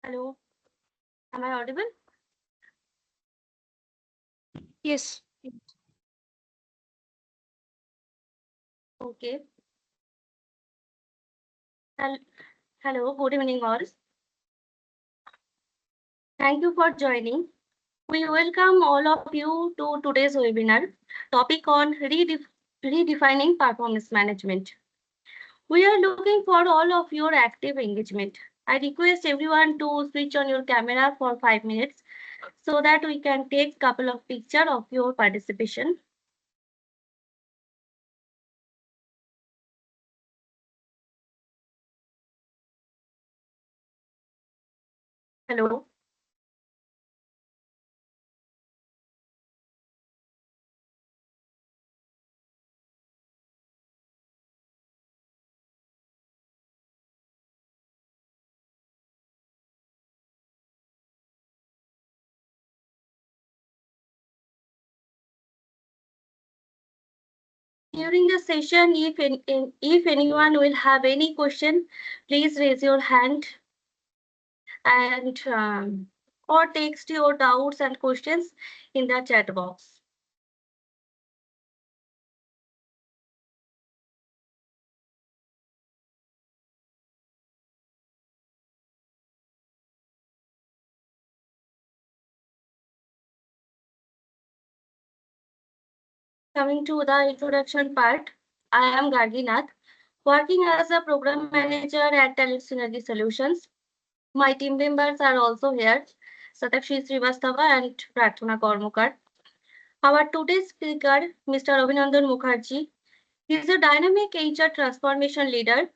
Hello, am I audible? Yes. Okay. Hel- Hello, good evening all. Thank you for joining. We welcome all of you to today's webinar, topic on redefining performance management. We are looking for all of your active engagement. I request everyone to switch on your camera for 5 minutes so that we can take couple of picture of your participation. Hello. During the session, if anyone will have any question, please raise your hand and or text your doubts and questions in the chat box. Coming to the introduction part, I am Garginath, working as a program manager at Talent Synergy Solutions. My team members are also here, Satakshi Srivastava and Prarthana Kormukar. Our today's speaker, Mr. Abhinandan Mukherjee, is a dynamic HR transformation leader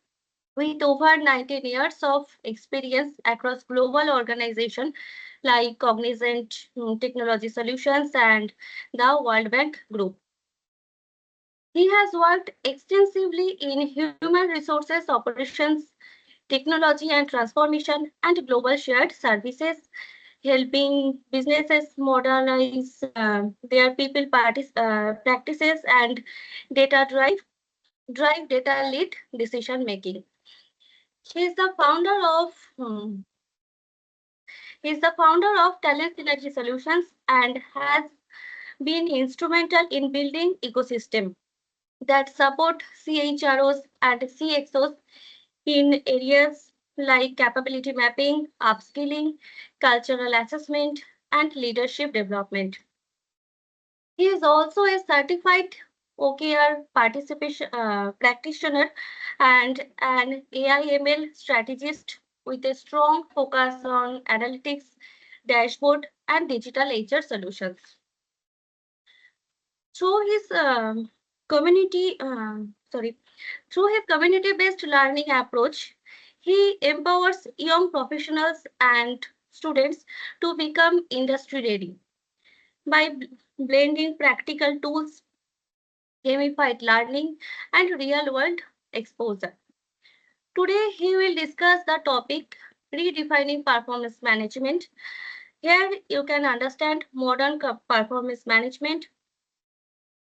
with over 19 years of experience across global organizations like Cognizant Technology Solutions and the World Bank Group. He has worked extensively in human resources operations, technology and transformation, and global shared services, helping businesses modernize their practices and data drive data lead decision making. He is the founder of He is the founder of Talent Synergy Solutions and has been instrumental in building ecosystem that support CHROs and CXOs in areas like capability mapping, upskilling, cultural assessment, and leadership development. He is also a certified OKR participation practitioner and an AIML strategist with a strong focus on analytics, dashboard, and digital HR solutions. Through his community, sorry, through his community-based learning approach, he empowers young professionals and students to become industry ready by blending practical tools, gamified learning, and real-world exposure. Today, he will discuss the topic redefining performance management. Here, you can understand modern performance management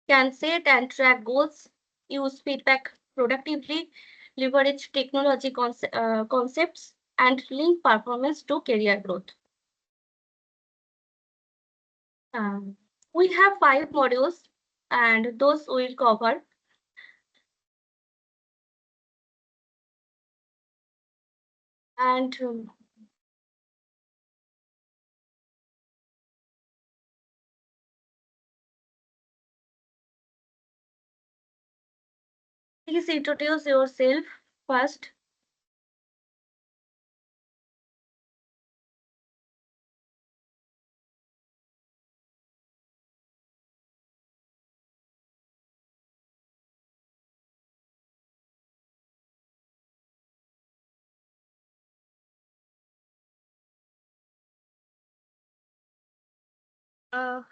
can set and track goals, use feedback productively, leverage technology concepts, and link performance to career growth. Um, we have 5 modules, and those we'll cover. And please introduce yourself first.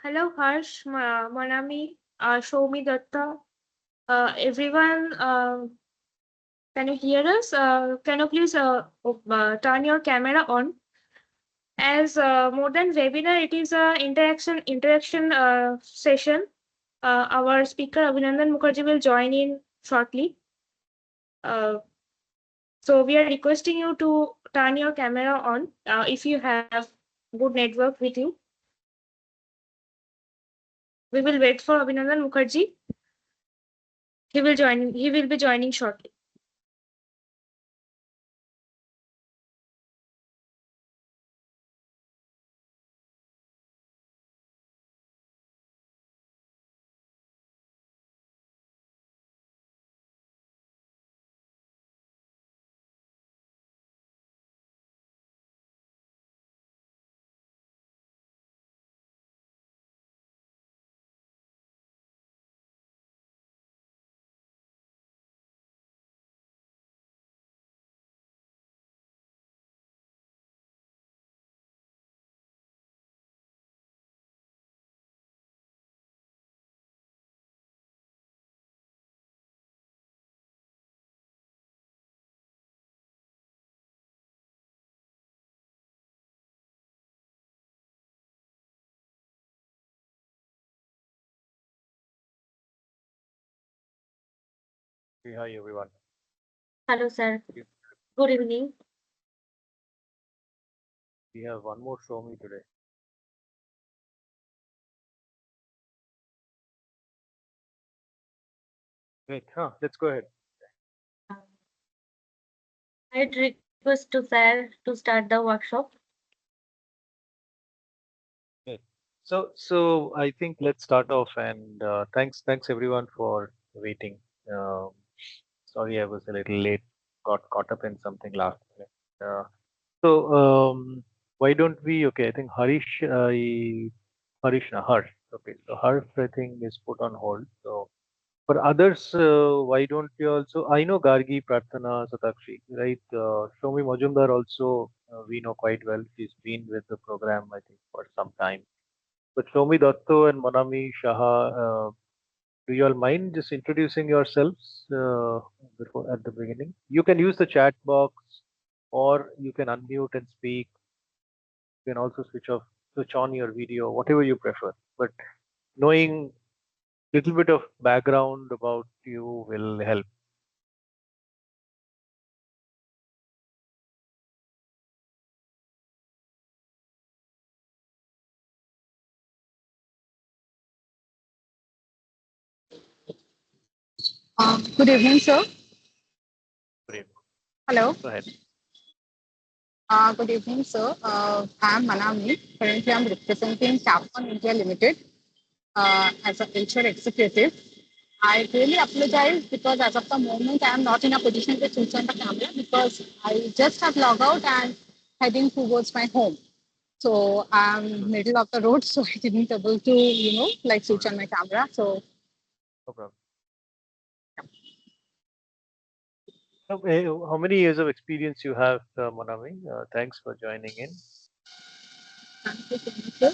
Hello, Harsh, Manami, Shomi Datta. Everyone, can you hear us? Can you please turn your camera on? As more than webinar, it is a interaction session. Our speaker Abhinandan Mukherjee will join in shortly. So we are requesting you to turn your camera on if you have good network with you. We will wait for Abhinandan Mukherjee. He will be joining shortly. Hey, hi everyone. Hello, sir. We Good evening. we have one more show me today. Great. Let's go ahead. I'd request to sir to start the workshop. Okay. So I think let's start off and thanks everyone for waiting. Um, Sorry I was a little late. Got caught up in something last minute. So why don't we? Okay, I think Harsh. Okay, so Harsh I think is put on hold. So for others, why don't you also? I know Gargi, Pratana, Satakshi, right? Shomi Majumdar also we know quite well. She's been with the program, I think, for some time. But Shomi Datto and Manami Shaha, do you all mind just introducing yourselves before at the beginning? You can use the chat box, or you can unmute and speak. You can also switch on your video, whatever you prefer. But knowing little bit of background about you will help. Good evening, sir. Great. Hello. Go ahead. Good evening, sir. I'm Manami. Currently, I'm representing Capcom India Limited as a HR executive. I really apologize because as of the moment, I am not in a position to switch on the camera because I just have logged out and heading towards my home. So I'm Mhm. middle of the road, so I didn't able to, like switch on my camera. So No problem. How many years of experience you have, Manami? Thanks for joining in. thank you so much, sir.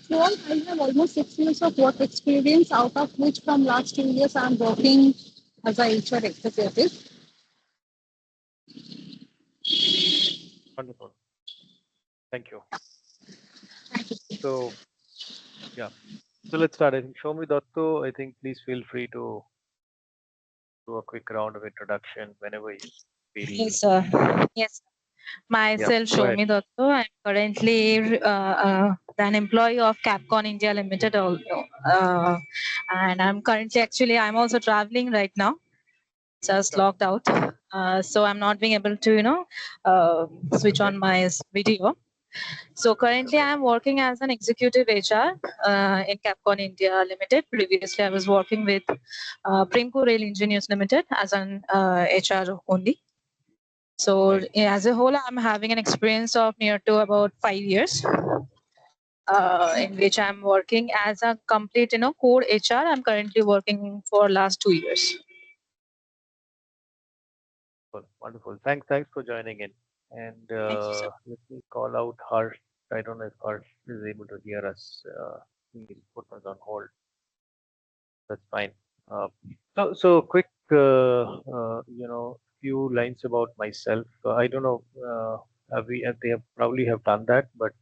So I have almost 6 years of work experience, out of which from last 2 years I'm working as a HR executive. Wonderful. Thank you. Thank you. So, yeah. So let's start. I think Shomi Datto, I think please feel free to do a quick round of introduction whenever you feel. Yes, sir. Yes, Yeah, myself, go ahead. Shomi Dotto. I'm currently an employee of Capcom India Limited, also. And I'm currently I'm also traveling right now, just Sure. logged out. So I'm not being able to, switch Okay. on my video. So currently, Okay. I'm working as an executive HR in Capcom India Limited. Previously, I was working with Primco Rail Engineers Limited as an HR only. So Right. as a whole, I'm having an experience of near to about 5 years, in which I'm working as a complete, core HR. I'm currently working for last 2 years. Wonderful. Thanks for joining in. And Thank you, sir. let me call out Harsh. I don't know if Harsh is able to hear us. He'll put us on hold. That's fine. Uh, so quick, few lines about myself. I don't know. They have probably have done that, but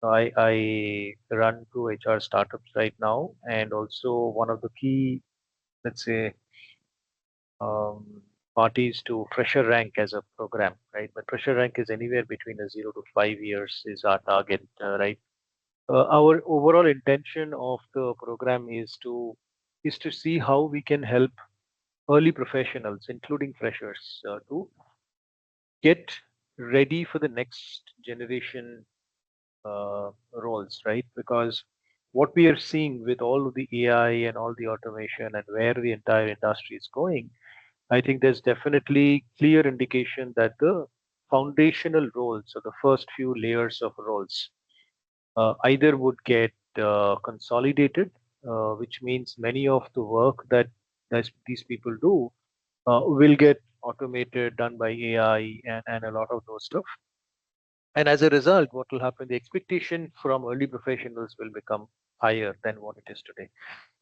I run two HR startups right now, and also one of the key, let's say, um, parties to FresherRank as a program, right? But FresherRank is anywhere between a 0 to 5 years is our target, right? Our overall intention of the program is to see how we can help early professionals, including freshers, to get ready for the next generation roles, right? Because what we are seeing with all of the AI and all the automation and where the entire industry is going, I think there's definitely clear indication that the foundational roles, so the first few layers of roles, either would get consolidated, which means many of the work that these people do will get automated, done by AI, and a lot of those stuff. And as a result, what will happen? The expectation from early professionals will become higher than what it is today.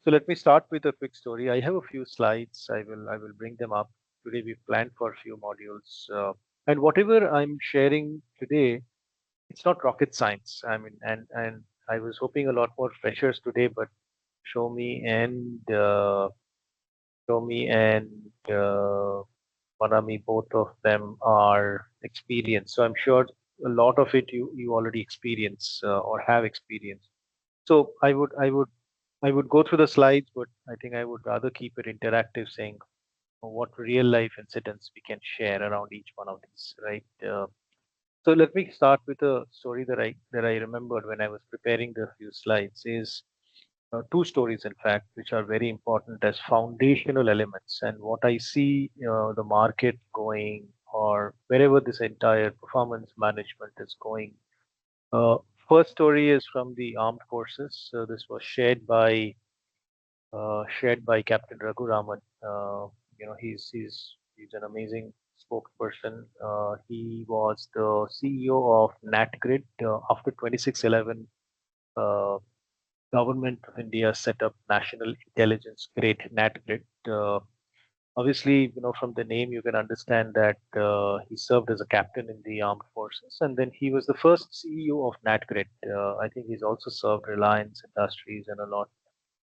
So let me start with a quick story. I have a few slides. I will bring them up. Today we planned for a few modules, and whatever I'm sharing today, it's not rocket science. I mean, and I was hoping a lot more freshers today, but show me and Shomi and Manami, both of them are experienced. So I'm sure a lot of it you already experience or have experienced. So I would go through the slides, but I think I would rather keep it interactive, saying what real life incidents we can share around each one of these, right? So let me start with a story that I remembered when I was preparing the few slides. Is two stories, in fact, which are very important as foundational elements. And what I see the market going, or wherever this entire performance management is going. Uh, First story is from the armed forces. So this was shared by Captain Raghuraman. He's an amazing spokesperson. He was the CEO of NatGrid after 2611. Uh, Government of India set up National Intelligence Grade NatGrid. Obviously, from the name you can understand that he served as a captain in the armed forces, and then he was the first CEO of NatGrid. I think he's also served Reliance Industries and a lot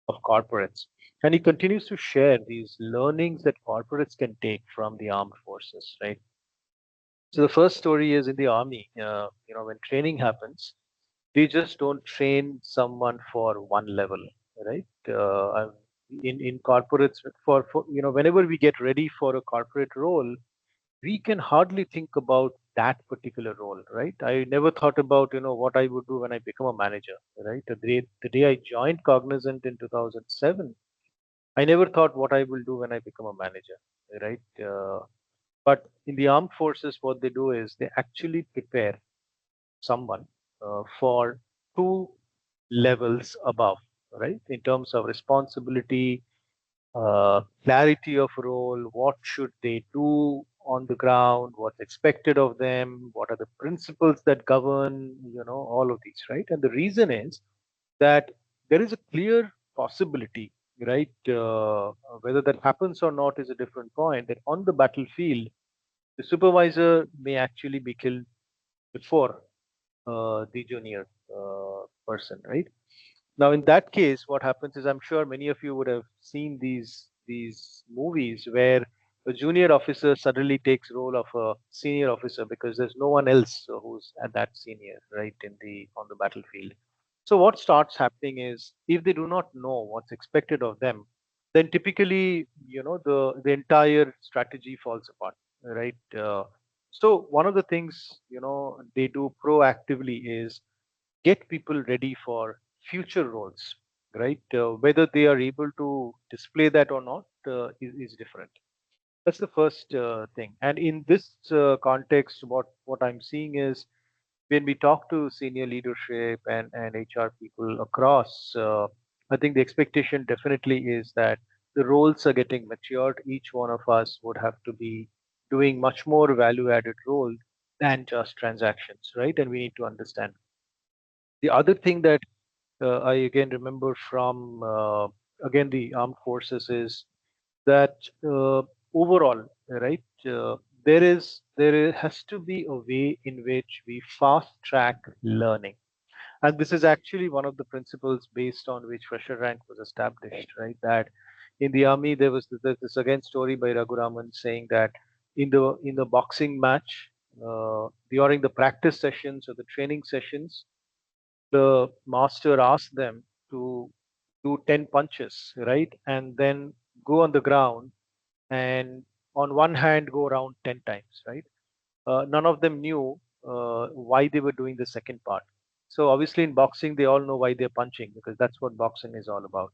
of corporates. And he continues to share these learnings that corporates can take from the armed forces, right? So the first story is in the army. When training happens, they just don't train someone for one level, right? In corporates, for whenever we get ready for a corporate role, we can hardly think about that particular role, right? I never thought about what I would do when I become a manager, right? The day I joined Cognizant in 2007, I never thought what I will do when I become a manager, right? But in the armed forces, what they do is they actually prepare someone for two levels above, right? In terms of responsibility, clarity of role, what should they do on the ground, what's expected of them, what are the principles that govern, all of these, right? And the reason is that there is a clear possibility, right? Whether that happens or not is a different point, that on the battlefield, the supervisor may actually be killed before the junior person, right? Now, in that case, what happens is, I'm sure many of you would have seen these movies where a junior officer suddenly takes role of a senior officer because there's no one else who's at that senior, right, on the battlefield. So what starts happening is, if they do not know what's expected of them, then typically, the entire strategy falls apart, right? So one of the things they do proactively is get people ready for future roles, right? Whether they are able to display that or not is different. That's the first thing. And in this context, what I'm seeing is, when we talk to senior leadership and HR people across, I think the expectation definitely is that the roles are getting matured. Each one of us would have to be doing much more value added role than just transactions, right? And we need to understand. The other thing that I again remember from again the armed forces is that overall, right? There has to be a way in which we fast track learning, and this is actually one of the principles based on which FresherRank was established, right? That In the army, there was this again story by Raghuraman saying that in the boxing match, during the practice sessions or the training sessions, the master asked them to do 10 punches, right? And then go on the ground and on one hand go around 10 times, right? None of them knew why they were doing the second part. So obviously in boxing, they all know why they're punching because that's what boxing is all about.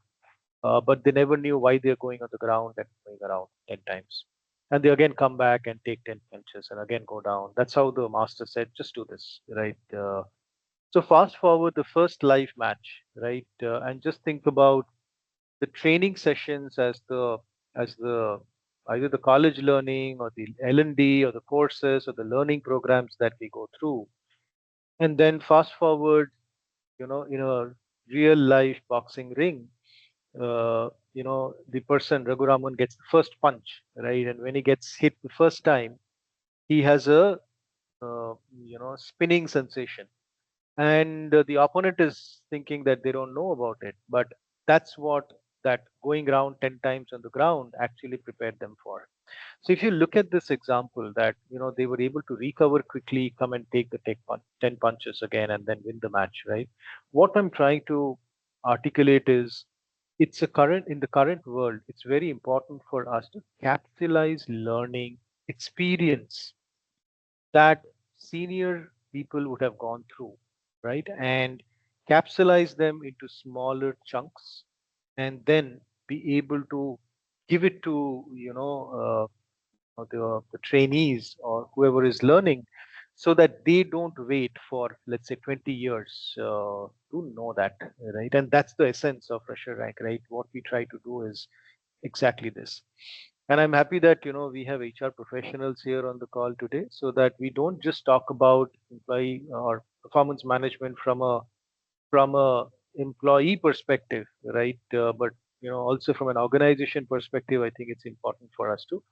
But they never knew why they're going on the ground and going around 10 times. And they again come back and take 10 punches and again go down. That's how the master said, just do this, right? So fast forward the first live match, right? And just think about the training sessions as the either the college learning or the L&D or the courses or the learning programs that we go through. And then fast forward, in a real life boxing ring, the person Raghuraman gets the first punch, right? And when he gets hit the first time, he has a spinning sensation, and the opponent is thinking that they don't know about it, but that's what that going around 10 times on the ground actually prepared them for. So if you look at this example that they were able to recover quickly, come and take the 10 punches again and then win the match, right? What I'm trying to articulate is in the current world, it's very important for us to capitalize learning experience that senior people would have gone through, right? And capsulize them into smaller chunks and then be able to give it to, the trainees or whoever is learning so that they don't wait for, let's say, 20 years to know that, right? And that's the essence of FresherRank, right? What we try to do is exactly this. And I'm happy that we have HR professionals here on the call today, so that we don't just talk about employee or performance management from a employee perspective, right? But also from an organization perspective, I think it's important for us to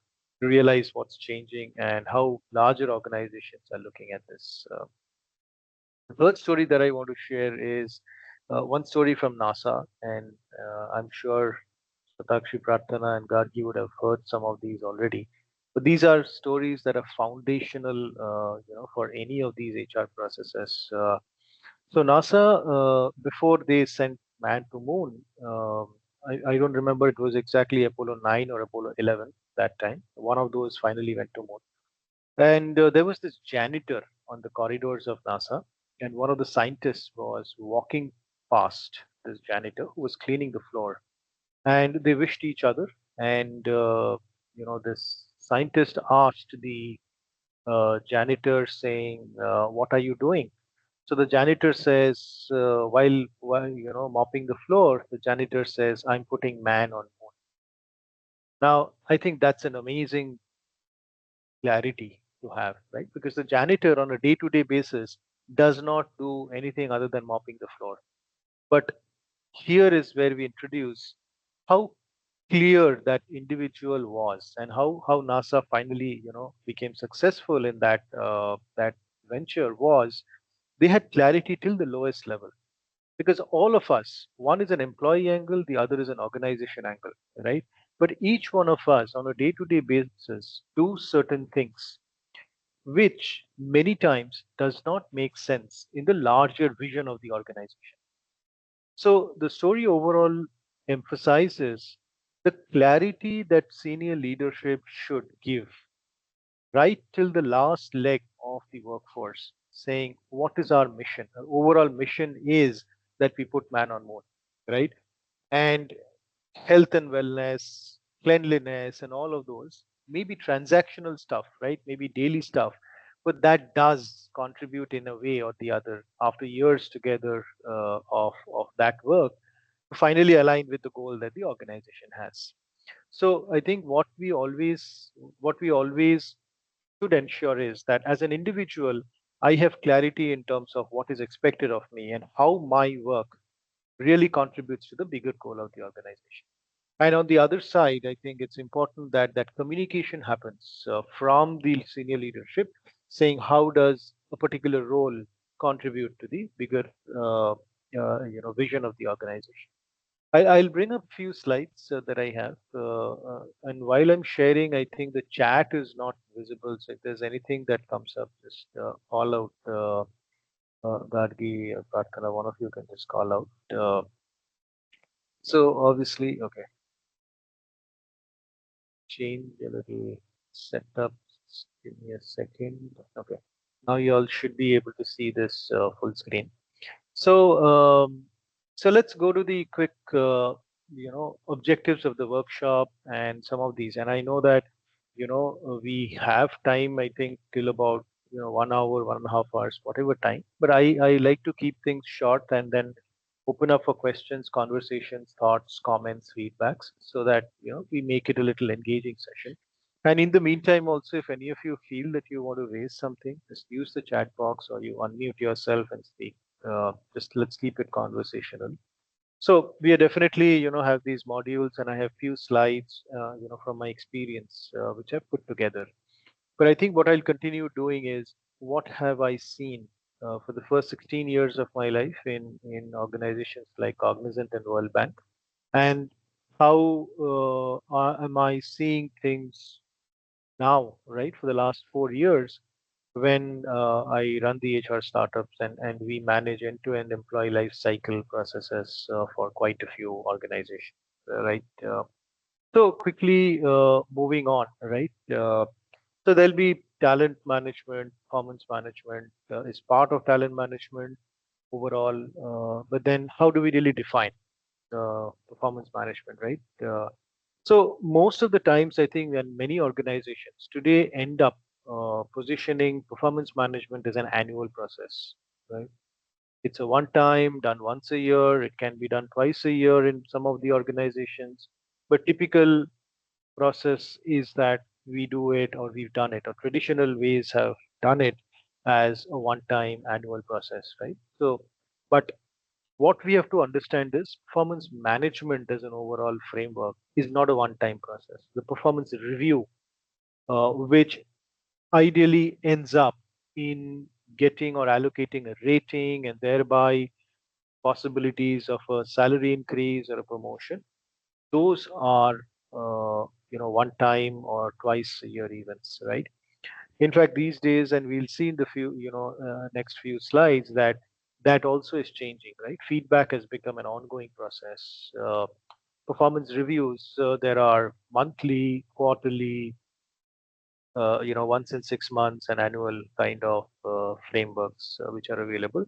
realize what's changing and how larger organizations are looking at this. The third story that I want to share is one story from NASA, and I'm sure Satakshi, Pratana, and Gargi would have heard some of these already. But these are stories that are foundational, for any of these HR processes. So NASA, before they sent man to moon, I don't remember it was exactly Apollo 9 or Apollo 11 that time. One of those finally went to moon. And there was this janitor on the corridors of NASA, and one of the scientists was walking past this janitor who was cleaning the floor, and they wished each other. And this scientist asked the janitor, saying, "What are you doing?" So the janitor says, while mopping the floor, the janitor says, "I'm putting man on moon." Now, I think that's an amazing clarity to have, right? Because the janitor on a day-to-day basis does not do anything other than mopping the floor. But here is where we introduce how clear that individual was and how NASA finally became successful in that venture was they had clarity till the lowest level, because all of us, one is an employee angle, the other is an organization angle, right? But each one of us on a day-to-day basis do certain things which many times does not make sense in the larger vision of the organization. So the story overall emphasizes the clarity that senior leadership should give right till the last leg of the workforce, saying what is our mission? Our overall mission is that we put man on moon, right? And health and wellness, cleanliness, and all of those may be transactional stuff, right? Maybe daily stuff, but that does contribute in a way or the other after years together of that work to finally align with the goal that the organization has. So I think what we always should ensure is that as an individual, I have clarity in terms of what is expected of me and how my work really contributes to the bigger goal of the organization. And on the other side, I think it's important that that communication happens from the senior leadership, saying how does a particular role contribute to the bigger, vision of the organization. I'll bring up few slides that I have, and while I'm sharing, I think the chat is not visible. So if there's anything that comes up, just call out. Gargi, Prathana, one of you can just call out. So obviously, okay, change a little setup. Just give me a second. Okay, now you all should be able to see this full screen. So, so let's go to the quick, objectives of the workshop and some of these. And I know that, we have time, I think, till about, 1 hour, 1.5 hours, whatever time. But I like to keep things short and then open up for questions, conversations, thoughts, comments, feedbacks, so that, we make it a little engaging session. And in the meantime, also, if any of you feel that you want to raise something, just use the chat box or you unmute yourself and speak. Just let's keep it conversational. So we are definitely, have these modules, and I have few slides, from my experience, which I've put together. But I think what I'll continue doing is what have I seen for the first 16 years of my life in organizations like Cognizant and World Bank, and how am I seeing things now, right, for the last 4 years when I run the HR startups and we manage end-to-end employee life cycle processes for quite a few organizations, right? So quickly moving on, right? So there'll be talent management, performance management is part of talent management overall. But then how do we really define performance management, right? So most of the times, I think, when many organizations today end up positioning performance management as an annual process, right? It's a one time done once a year. It can be done twice a year in some of the organizations, but typical process is that we do it or we've done it, or traditional ways have done it as a one time annual process, right? So, but what we have to understand is performance management as an overall framework is not a one-time process. The performance review, which ideally ends up in getting or allocating a rating and thereby possibilities of a salary increase or a promotion, those are one time or twice a year events, right? In fact, these days, and we'll see in the few, next few slides, that that also is changing, right? Feedback has become an ongoing process. Performance reviews, there are monthly, quarterly, once in 6 months, and annual kind of frameworks which are available.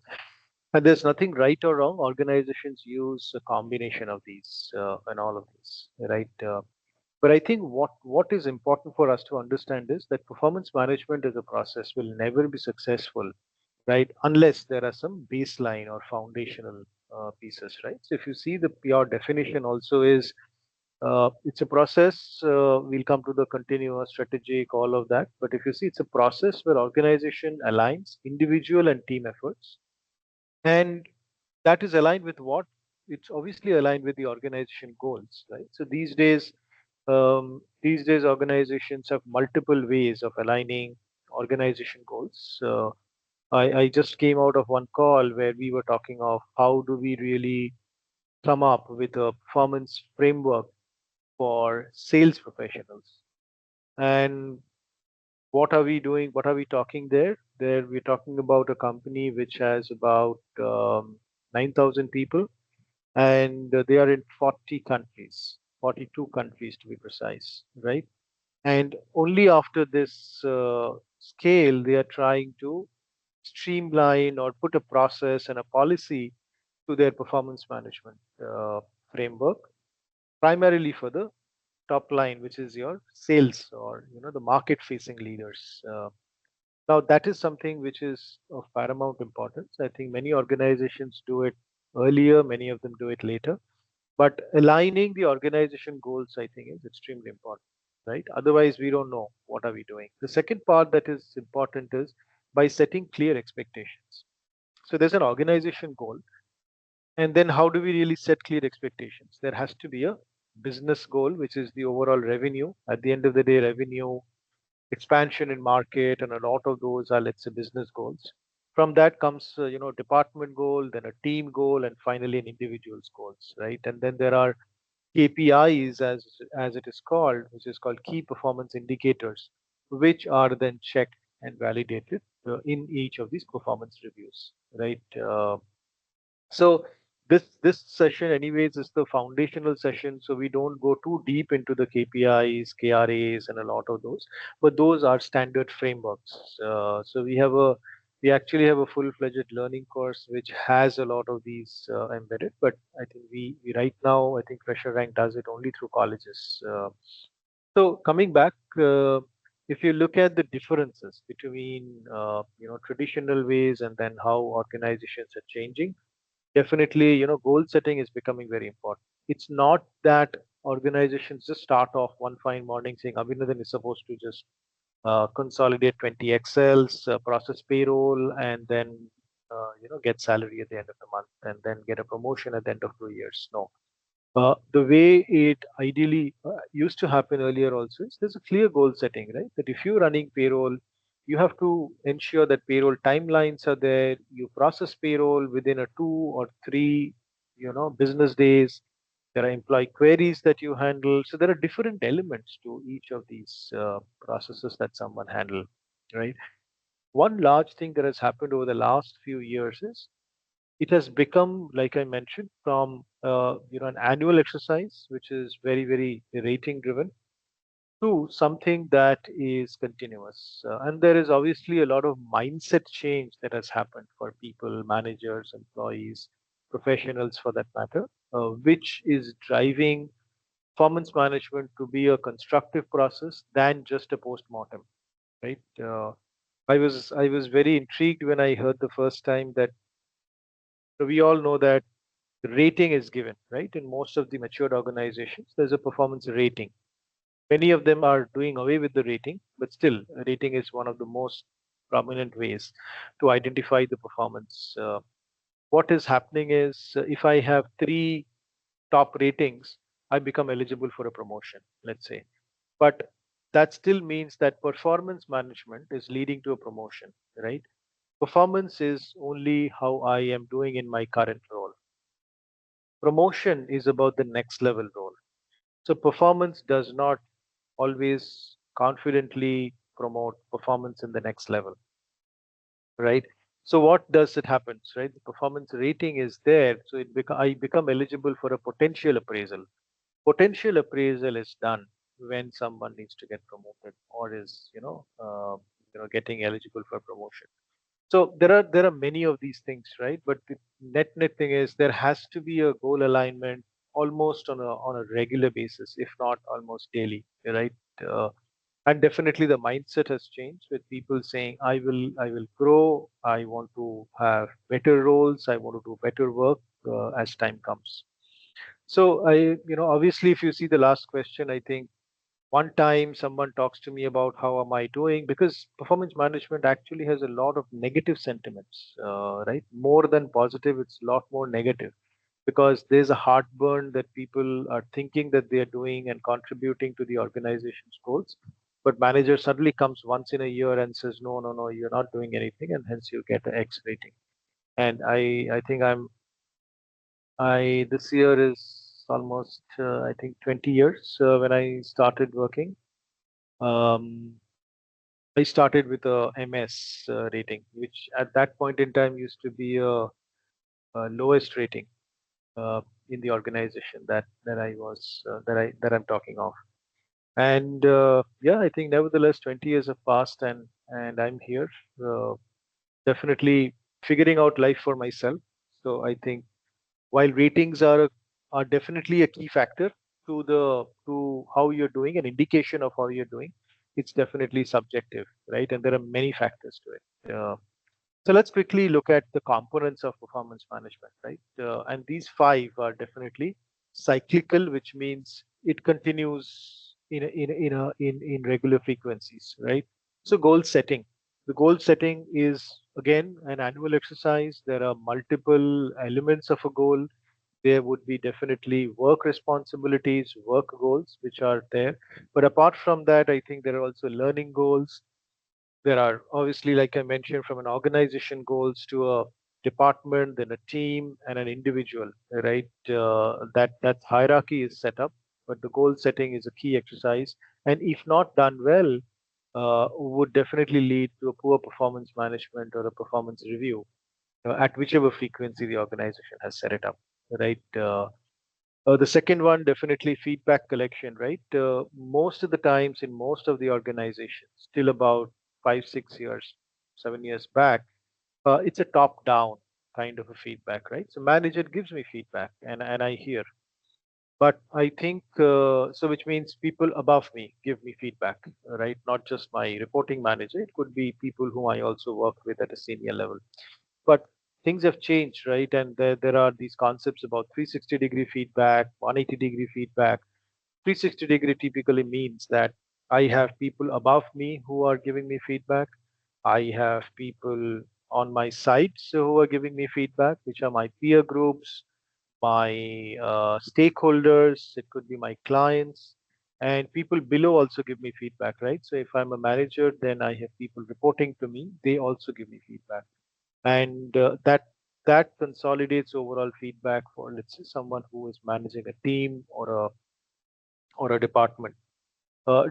And there's nothing right or wrong. Organizations use a combination of these and all of these, right? But I think what is important for us to understand is that performance management as a process will never be successful, right, unless there are some baseline or foundational pieces, right? So if you see the pure definition also is it's a process. We'll come to the continuous, strategic, all of that. But if you see, it's a process where organization aligns individual and team efforts, and that is aligned with what? It's obviously aligned with the organization goals, right? So these days organizations have multiple ways of aligning organization goals. I just came out of one call where we were talking of how do we really come up with a performance framework for sales professionals, and what are we doing? What are we talking there? There we're talking about a company which has about 9,000 people, and they are in 40 countries, 42 countries to be precise, right? And only after this scale, they are trying to streamline or put a process and a policy to their performance management framework, primarily for the top line, which is your sales or the market facing leaders. Now that is something which is of paramount importance. I think many organizations do it earlier, many of them do it later, but aligning the organization goals, I think, is extremely important, right? Otherwise, we don't know what are we doing. The second part that is important is by setting clear expectations. So there's an organization goal, and then how do we really set clear expectations? There has to be a business goal, which is the overall revenue. At the end of the day, revenue, expansion in market, and a lot of those are, let's say, business goals. From that comes department goal, then a team goal, and finally an individual's goals, right? And then there are KPIs, as it is called, which is called key performance indicators, which are then checked and validated in each of these performance reviews, right? So this session, anyways, is the foundational session. So we don't go too deep into the KPIs, KRAs, and a lot of those, but those are standard frameworks. So we actually have a full-fledged learning course which has a lot of these embedded. But I think we right now, I think FresherRank does it only through colleges. So coming back, if you look at the differences between traditional ways and then how organizations are changing, definitely, goal setting is becoming very important. It's not that organizations just start off one fine morning saying Abhinandan is supposed to just consolidate 20 Excels, process payroll, and then get salary at the end of the month, and then get a promotion at the end of 2 years. No, the way it ideally used to happen earlier also is there's a clear goal setting, right? That if you're running payroll, you have to ensure that payroll timelines are there. You process payroll within a 2 or 3, business days. There are employee queries that you handle. So there are different elements to each of these processes that someone handle, right? One large thing that has happened over the last few years is it has become, like I mentioned, from an annual exercise, which is very very rating driven, to something that is continuous. And there is obviously a lot of mindset change that has happened for people, managers, employees, professionals for that matter, which is driving performance management to be a constructive process than just a post-mortem, right? I was very intrigued when I heard the first time that, so we all know that the rating is given, right? In most of the matured organizations, there's a performance rating. Many of them are doing away with the rating, but still, a rating is one of the most prominent ways to identify the performance. What is happening is, if I have 3 top ratings, I become eligible for a promotion, let's say. But that still means that performance management is leading to a promotion, right? Performance is only how I am doing in my current role. Promotion is about the next level role. So performance does not always confidently promote performance in the next level, right? So what does it happens, right? The performance rating is there, so I become eligible for a potential appraisal. Potential appraisal is done when someone needs to get promoted or is getting eligible for promotion. So there are many of these things, right? But the net thing is there has to be a goal alignment almost on a regular basis, if not almost daily, right? Uh, and definitely the mindset has changed with people saying, I will grow, I want to have better roles, I want to do better work as time comes. So obviously, if you see the last question, I think one time someone talks to me about how am I doing, because performance management actually has a lot of negative sentiments, right? More than positive, it's a lot more negative, because there's a heartburn that people are thinking that they are doing and contributing to the organization's goals, but manager suddenly comes once in a year and says, no, no, no, you're not doing anything, and hence you get an X rating. And I think I this year is almost I think 20 years when I started working. um, I started with a MS rating, which at that point in time used to be a lowest rating uh, in the organization that I was that I'm talking of. And yeah, I think nevertheless 20 years have passed, and I'm here, uh, definitely figuring out life for myself. So I think while ratings are definitely a key factor to how you're doing, an indication of how you're doing, it's definitely subjective, right? And there are many factors to it. So let's quickly look at the components of performance management, right? And these 5 are definitely cyclical, which means it continues in regular frequencies, right? So goal setting. The goal setting is again an annual exercise. There are multiple elements of a goal. There would be definitely work responsibilities, work goals, which are there. But apart from that, I think there are also learning goals, There are obviously, like I mentioned, from an organization goals to a department, then a team and an individual, right? That hierarchy is set up, but the goal setting is a key exercise, and if not done well, would definitely lead to a poor performance management or a performance review at whichever frequency the organization has set it up, right? The second one, definitely feedback collection, right? Most of the times in most of the organizations, still about 5, 6 years, 7 years back, it's a top down kind of a feedback, right? So manager gives me feedback and I hear. But I think, so which means people above me give me feedback, right? Not just my reporting manager, it could be people whom I also work with at a senior level. But things have changed, right? And there are these concepts about 360-degree feedback, 180-degree feedback. 360-degree typically means that I have people above me who are giving me feedback. I have people on my side so who are giving me feedback, which are my peer groups, my stakeholders, it could be my clients, and people below also give me feedback, right? So if I'm a manager, then I have people reporting to me, they also give me feedback. And that consolidates overall feedback for, let's say, someone who is managing a team or a department.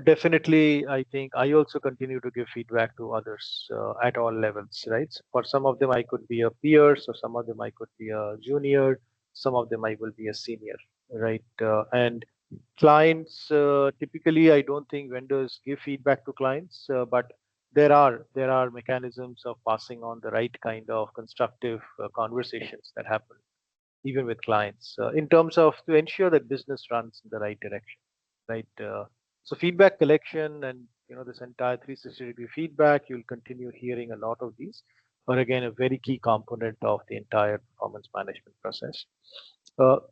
Definitely, I think I also continue to give feedback to others at all levels, right? So for some of them, I could be a peer, so some of them I could be a junior, some of them I will be a senior, right? And clients, typically, I don't think vendors give feedback to clients, but there are mechanisms of passing on the right kind of constructive conversations that happen even with clients in terms of to ensure that business runs in the right direction, right? So feedback collection and this entire 360-degree feedback, you'll continue hearing a lot of these, but again, a very key component of the entire performance management process.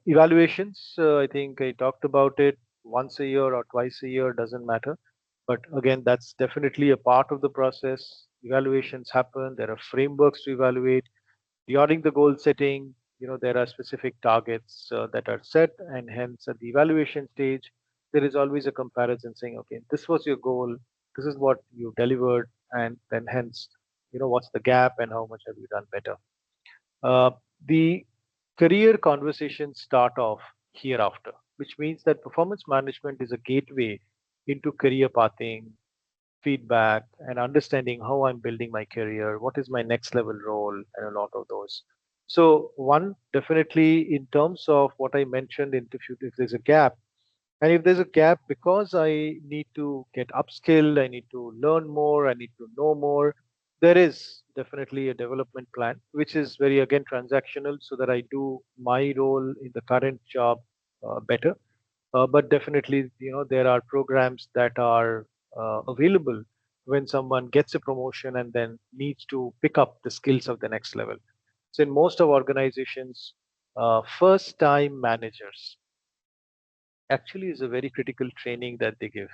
Evaluations, I think I talked about it. Once a year or twice a year doesn't matter, but again, that's definitely a part of the process. Evaluations happen. There are frameworks to evaluate during the goal setting. There are specific targets that are set, and hence at the evaluation stage there is always a comparison saying, okay, this was your goal, this is what you delivered, and then hence what's the gap and how much have you done better. The career conversations start off hereafter, which means that performance management is a gateway into career pathing, feedback, and understanding how I'm building my career, what is my next level role, and a lot of those. So, one, definitely in terms of what I mentioned, if there's a gap, and if there's a gap because I need to get upskilled, I need to learn more, I need to know more, there is definitely a development plan, which is very, again, transactional so that I do my role in the current job better. But definitely, there are programs that are available when someone gets a promotion and then needs to pick up the skills of the next level. So in most of organizations, first time managers actually is a very critical training that they give,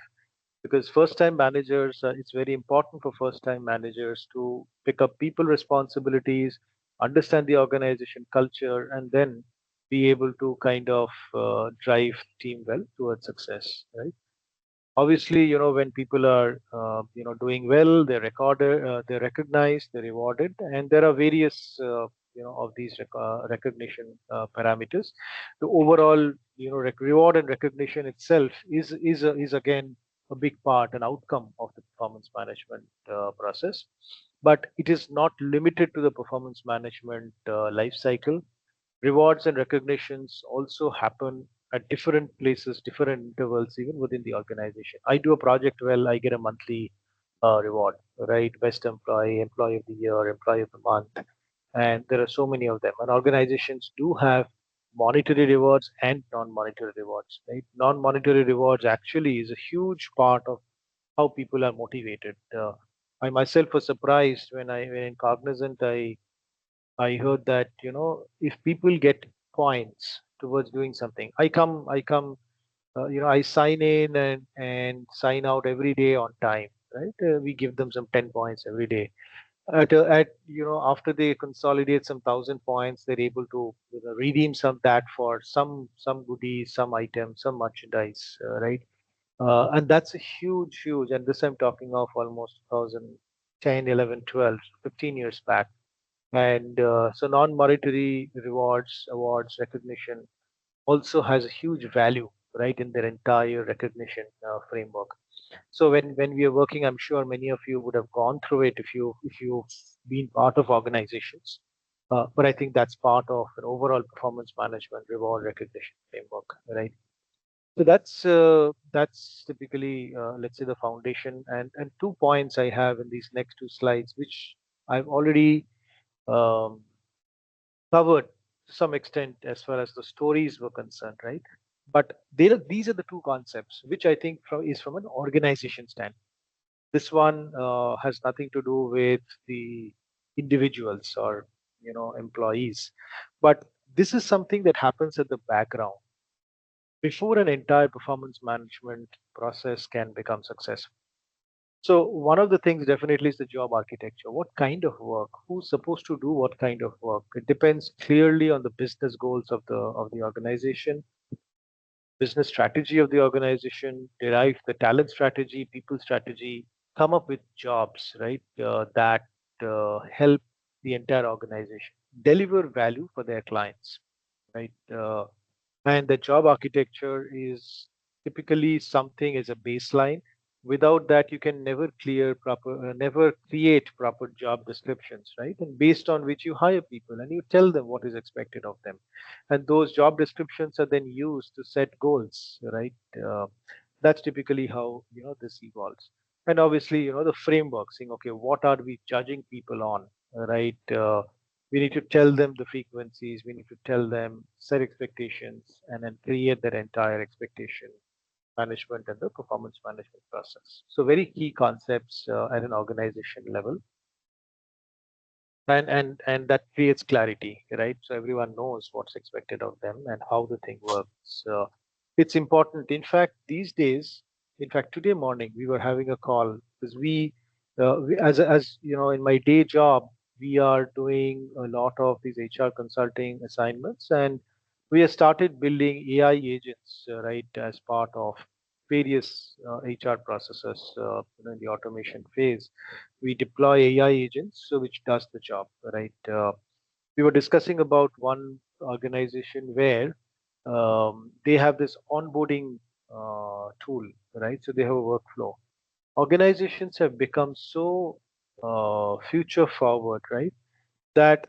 because first time managers, it's very important for first time managers to pick up people responsibilities, understand the organization culture, and then be able to kind of drive team well towards success, right? Obviously, when people are doing well, they're recorded, they're recognized, they're rewarded, and there are various of these recognition parameters. The overall reward and recognition itself is again a big part, an outcome of the performance management process, but it is not limited to the performance management life cycle. Rewards and recognitions also happen at different places, different intervals, even within the organization. I do a project well, I get a monthly reward, right? Best employee, employee of the year, employee of the month, and there are so many of them. And organizations do have monetary rewards and non-monetary rewards, right? Non-monetary rewards actually is a huge part of how people are motivated. I myself was surprised when in Cognizant I heard that if people get points towards doing something, I sign in and sign out every day on time, right? We give them some 10 points every day. At after they consolidate some 1,000 points, they're able to redeem some that for some goodies, some items, some merchandise, right? And that's a huge, huge. And this I'm talking of almost 1,000. 10, 11, 12, 15 years back. And so non-monetary rewards, awards, recognition also has a huge value, right, in their entire recognition framework. So when we are working, I'm sure many of you would have gone through it if you've been part of organizations. But I think that's part of an overall performance management reward recognition framework, right? So that's typically let's say the foundation. And 2 points I have in these next two slides, which I've already um, covered to some extent as far as the stories were concerned, right? But these are the two concepts which I think is from an organization standpoint. This one has nothing to do with the individuals or employees, but this is something that happens at the background before an entire performance management process can become successful. So one of the things definitely is the job architecture. What kind of work? Who's supposed to do what kind of work? It depends clearly on the business goals of the organization, business strategy of the organization, derive the talent strategy, people strategy, come up with jobs, right, that help the entire organization deliver value for their clients, right? And the job architecture is typically something as a baseline. Without that, you can never create proper job descriptions, right? And based on which you hire people and you tell them what is expected of them, and those job descriptions are then used to set goals, right? That's typically how this evolves. And obviously, the framework, saying, okay, what are we judging people on, right? We need to tell them the frequencies, we need to tell them, set expectations, and then create their entire expectation management and the performance management process. So very key concepts at an organization level, and that creates clarity, right? So everyone knows what's expected of them and how the thing works. It's important. In fact, these days, in fact, today morning we were having a call because as you know, in my day job, we are doing a lot of these HR consulting assignments, and we have started building AI agents, right, as part of various HR processes in the automation phase. We deploy AI agents, so which does the job, right? We were discussing about one organization where they have this onboarding tool, right? So they have a workflow. Organizations have become so future forward, right, that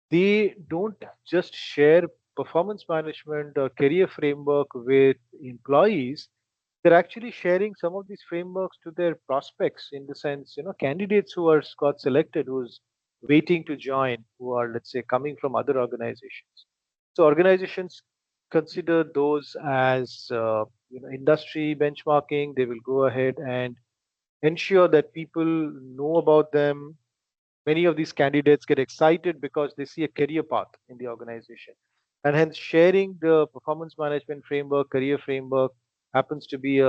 they don't just share performance management or career framework with employees. They're actually sharing some of these frameworks to their prospects, in the sense, candidates who are got selected, who's waiting to join, who are, let's say, coming from other organizations. So organizations consider those as industry benchmarking. They will go ahead and ensure that people know about them. Many of these candidates get excited because they see a career path in the organization, and hence sharing the performance management framework, career framework, happens to be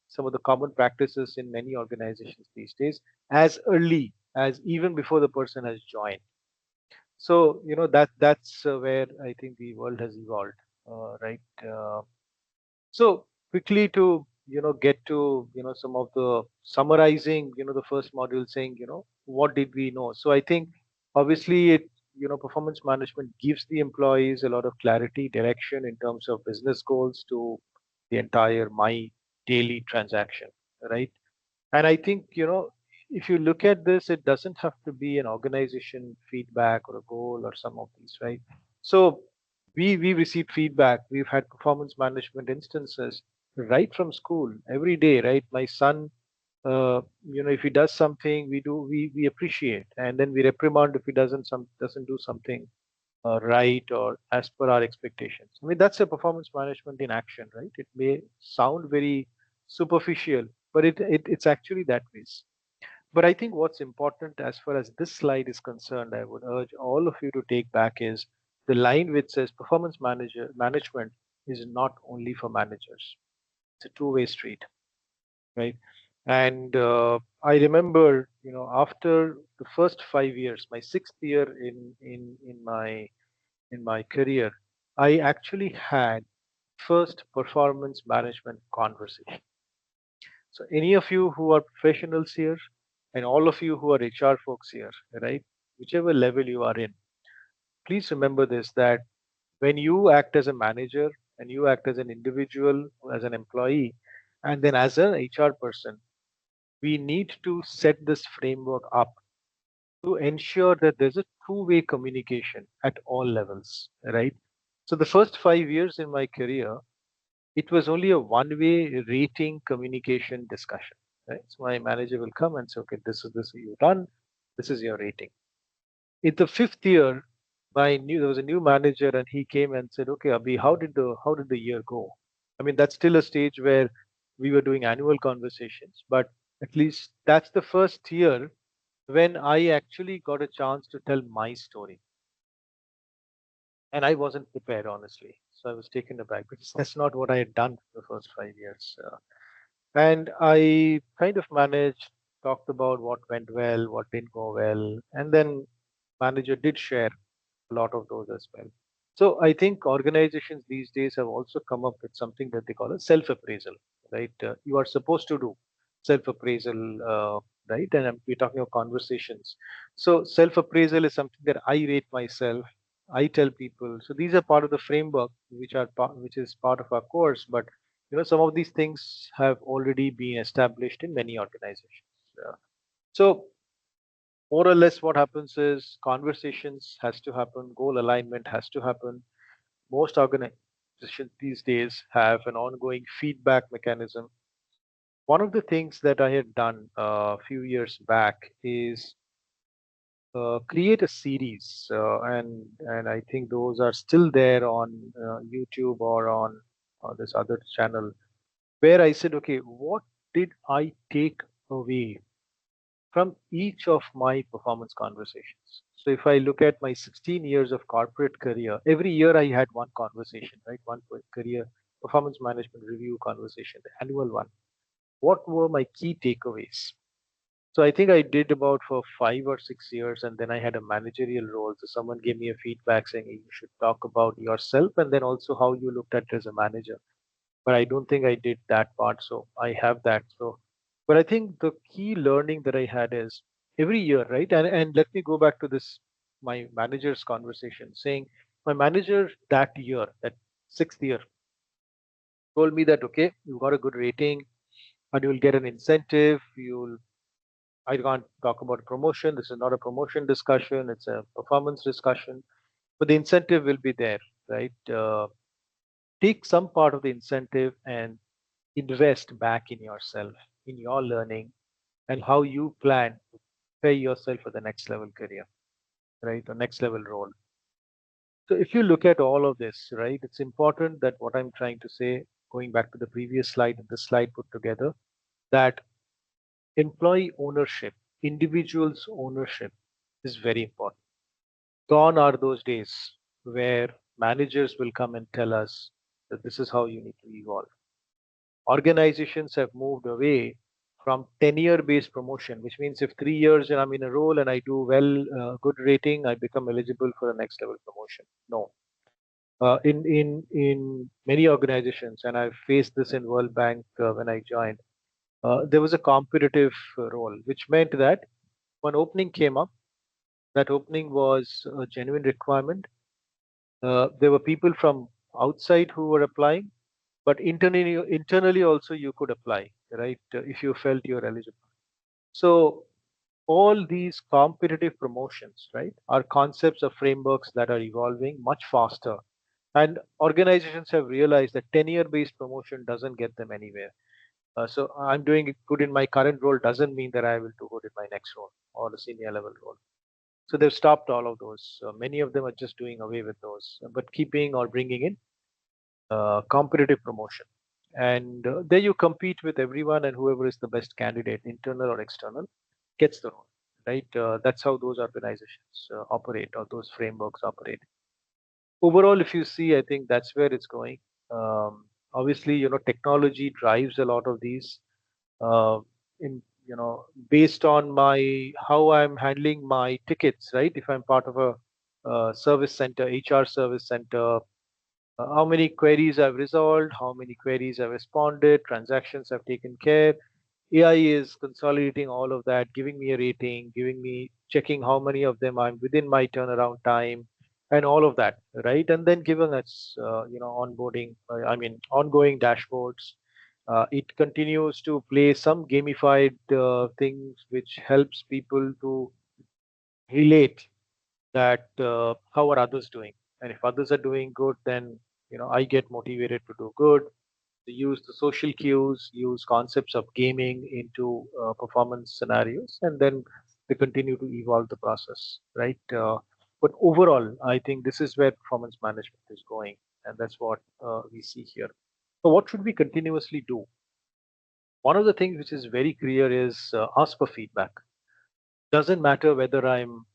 some of the common practices in many organizations these days, as early as even before the person has joined. So that's where I think the world has evolved, right? So quickly to get to some of the summarizing the first module, saying what did we know. So I think obviously it performance management gives the employees a lot of clarity, direction in terms of business goals to the entire my daily transaction, right? And I think, if you look at this, it doesn't have to be an organization feedback or a goal or some of these, right? So we received feedback. We've had performance management instances right from school every day, right? My son, if he does something, we appreciate, and then we reprimand if he doesn't do something right or as per our expectations. I mean, that's a performance management in action, right? It may sound very superficial, but it's actually that way. But I think what's important as far as this slide is concerned, I would urge all of you to take back is the line which says management is not only for managers. It's a two-way street, right? And I remember, after the first 5 years, my sixth year in my career, I actually had first performance management conversation. So any of you who are professionals here, and all of you who are HR folks here, right, whichever level you are in, please remember this, that when you act as a manager and you act as an individual, as an employee, and then as an HR person, we need to set this framework up to ensure that there's a two-way communication at all levels, right? So the first 5 years in my career, it was only a one-way rating communication discussion, right? So my manager will come and say, okay, this you've done, this is your rating. In the fifth year, there was a new manager, and he came and said, okay, Abhi, how did the year go? I mean, that's still a stage where we were doing annual conversations, but at least that's the first year when I actually got a chance to tell my story. And I wasn't prepared, honestly. So I was taken aback because that's not what I had done for the first 5 years. And I kind of managed, talked about what went well, what didn't go well, and then manager did share a lot of those as well. So I think organizations these days have also come up with something that they call a self-appraisal, right? You are supposed to do self-appraisal, right? And we're talking of conversations. So self-appraisal is something that I rate myself. I tell people. So these are part of the framework, which is part of our course. But some of these things have already been established in many organizations. So more or less what happens is conversations has to happen, goal alignment has to happen. Most organizations these days have an ongoing feedback mechanism. One of the things that I had done a few years back is create a series, and I think those are still there on YouTube or on this other channel, where I said, okay, what did I take away from each of my performance conversations? So if I look at my 16 years of corporate career, every year I had one conversation, right? One career performance management review conversation, the annual one. What were my key takeaways? So I think I did about for 5 or 6 years, and then I had a managerial role. So someone gave me a feedback saying, "Hey, you should talk about yourself and then also how you looked at it as a manager." But I don't think I did that part. So I have that. So, but I think the key learning that I had is every year, right? And let me go back to this, my manager's conversation, saying my manager that year, that sixth year, told me that, okay, you got a good rating and you'll get an incentive. I can't talk about promotion. This is not a promotion discussion. It's a performance discussion, but the incentive will be there, right? Take some part of the incentive and invest back in yourself, in your learning, and how you plan to prepare yourself for the next level career, right? Or next level role. So if you look at all of this, right, it's important that what I'm trying to say, going back to the previous slide and this slide put together, that employee ownership, individuals' ownership is very important. Gone are those days where managers will come and tell us that this is how you need to evolve. Organizations have moved away from tenure based promotion, which means if 3 years and I'm in a role and I do well, good rating, I become eligible for the next level promotion. No. In many organizations, and I've faced this in World Bank when I joined, there was a competitive role, which meant that when opening came up, that opening was a genuine requirement. There were people from outside who were applying, but internally also you could apply, right? If you felt you're eligible. So all these competitive promotions, right, are concepts or frameworks that are evolving much faster. And organizations have realized that tenure-based promotion doesn't get them anywhere. So I'm doing good in my current role doesn't mean that I will do good in my next role or the senior level role. So they've stopped all of those. Many of them are just doing away with those, but keeping or bringing in competitive promotion. And there you compete with everyone, and whoever is the best candidate, internal or external, gets the role, right? That's how those organizations operate, or those frameworks operate. Overall, if you see, I think that's where it's going. Obviously, technology drives a lot of these. In based on my how I'm handling my tickets, right? If I'm part of a service center, HR service center, how many queries I've resolved, how many queries I've responded, transactions I've taken care. AI is consolidating all of that, giving me a rating, checking how many of them I'm within my turnaround time, and all of that, right? And then giving us, onboarding, ongoing dashboards. It continues to play some gamified things which helps people to relate that how are others doing, and if others are doing good, then I get motivated to do good. They use the social cues, use concepts of gaming into performance scenarios, and then they continue to evolve the process, right? But overall, I think this is where performance management is going, and that's what we see here. So what should we continuously do? One of the things which is very clear is ask for feedback. Doesn't matter whether I'm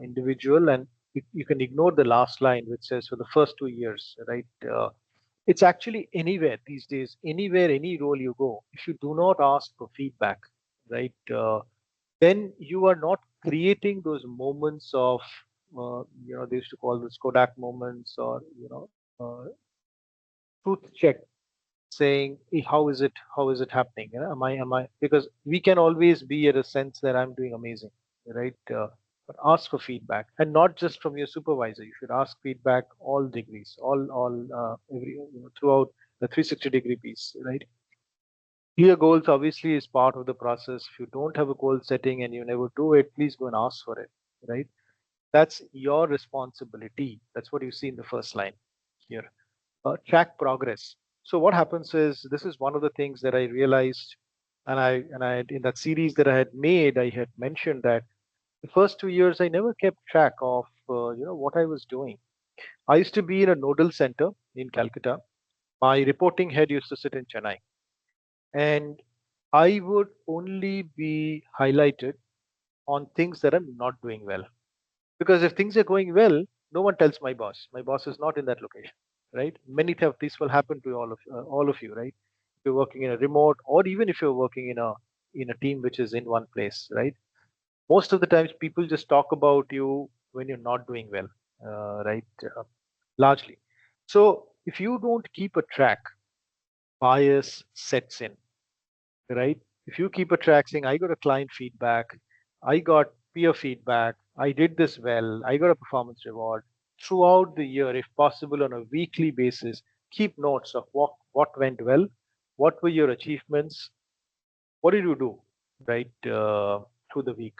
individual, and you can ignore the last line which says for the first 2 years, right? It's actually anywhere these days, anywhere, any role you go, if you do not ask for feedback, right, then you are not creating those moments of they used to call this Kodak moments, or truth check, saying, "Eh, how is it happening, am I, because we can always be at a sense that I'm doing amazing, right? But ask for feedback, and not just from your supervisor. You should ask feedback all degrees, all every throughout the 360-degree piece, right? Clear goals obviously is part of the process. If you don't have a goal setting and you never do it, please go and ask for it, right? That's your responsibility. That's what you see in the first line here. Track progress. So what happens is, this is one of the things that I realized, and I in that series that I had made, I had mentioned that the first 2 years I never kept track of what I was doing. I used to be in a nodal center in Calcutta. My reporting head used to sit in Chennai, and I would only be highlighted on things that I'm not doing well. Because if things are going well, no one tells my boss. My boss is not in that location, right? Many of these will happen to all of you, right? If you're working in a remote, or even if you're working in a team which is in one place, right? Most of the times, people just talk about you when you're not doing well, right? Largely. So if you don't keep a track, bias sets in, right? If you keep a track saying, I got a client feedback, I got peer feedback, I did this well, I got a performance reward throughout the year, if possible on a weekly basis, keep notes of what went well, what were your achievements, what did you do, right, through the week.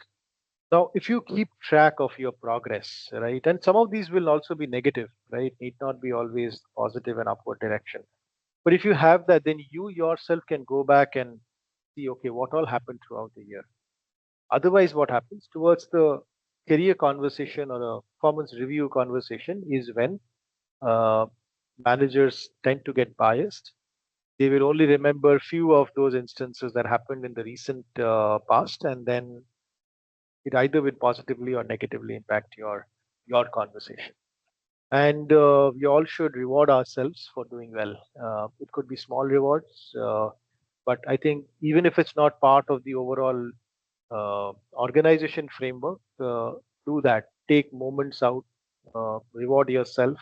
Now, if you keep track of your progress, right, and some of these will also be negative, right, need not be always positive and upward direction. But if you have that, then you yourself can go back and see, okay, what all happened throughout the year. Otherwise, what happens towards the career conversation or a performance review conversation is when uh, managers tend to get biased. They will only remember few of those instances that happened in the recent past, and then it either will positively or negatively impact your conversation. And we all should reward ourselves for doing well. It could be small rewards, but I think even if it's not part of the overall organization framework, do that. Take moments out, reward yourself.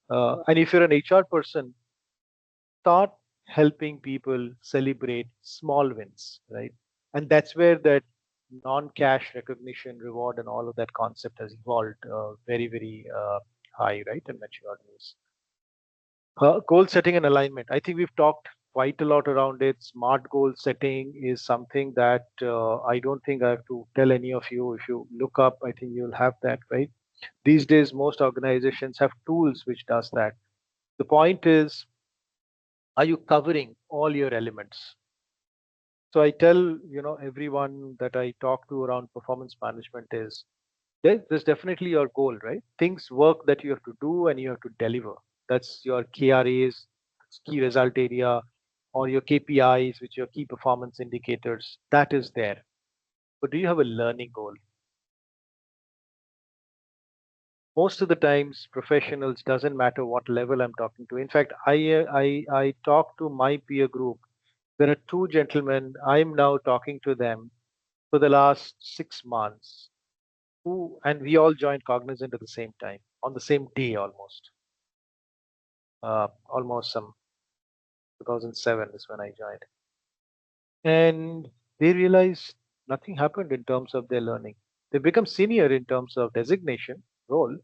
And if you're an HR person, start helping people celebrate small wins, right? And that's where that non-cash recognition, reward, and all of that concept has evolved very, very high, right, and matured news. Goal setting and alignment. I think we've talked quite a lot around it. Smart goal setting is something that I don't think I have to tell any of you. If you look up, I think you'll have that, right? These days, most organizations have tools which does that. The point is, are you covering all your elements? So I tell everyone that I talk to around performance management is, there's definitely your goal, right? Things work that you have to do and you have to deliver. That's your KRAs, key result area, or your KPIs, which are your key performance indicators. That is there. But do you have a learning goal? Most of the times, professionals, doesn't matter what level I'm talking to. In fact, I talk to my peer group. There are two gentlemen. I'm now talking to them for the last 6 months, who, and we all joined Cognizant at the same time, on the same day almost some 2007 is when I joined. and they realize nothing happened in terms of their learning. They become senior in terms of designation role,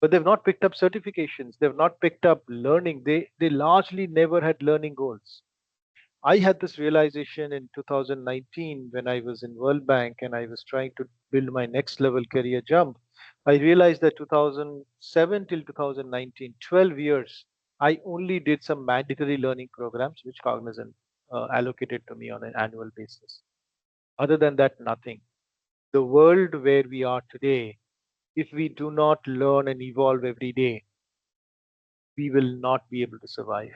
but they've not picked up certifications. They've not picked up learning. They largely never had learning goals. I had this realization in 2019 when I was in World Bank and I was trying to build my next level career jump. I realized that 2007 till 2019, 12 years, I only did some mandatory learning programs which Cognizant allocated to me on an annual basis. Other than that, nothing. The world where we are today, if we do not learn and evolve every day, we will not be able to survive.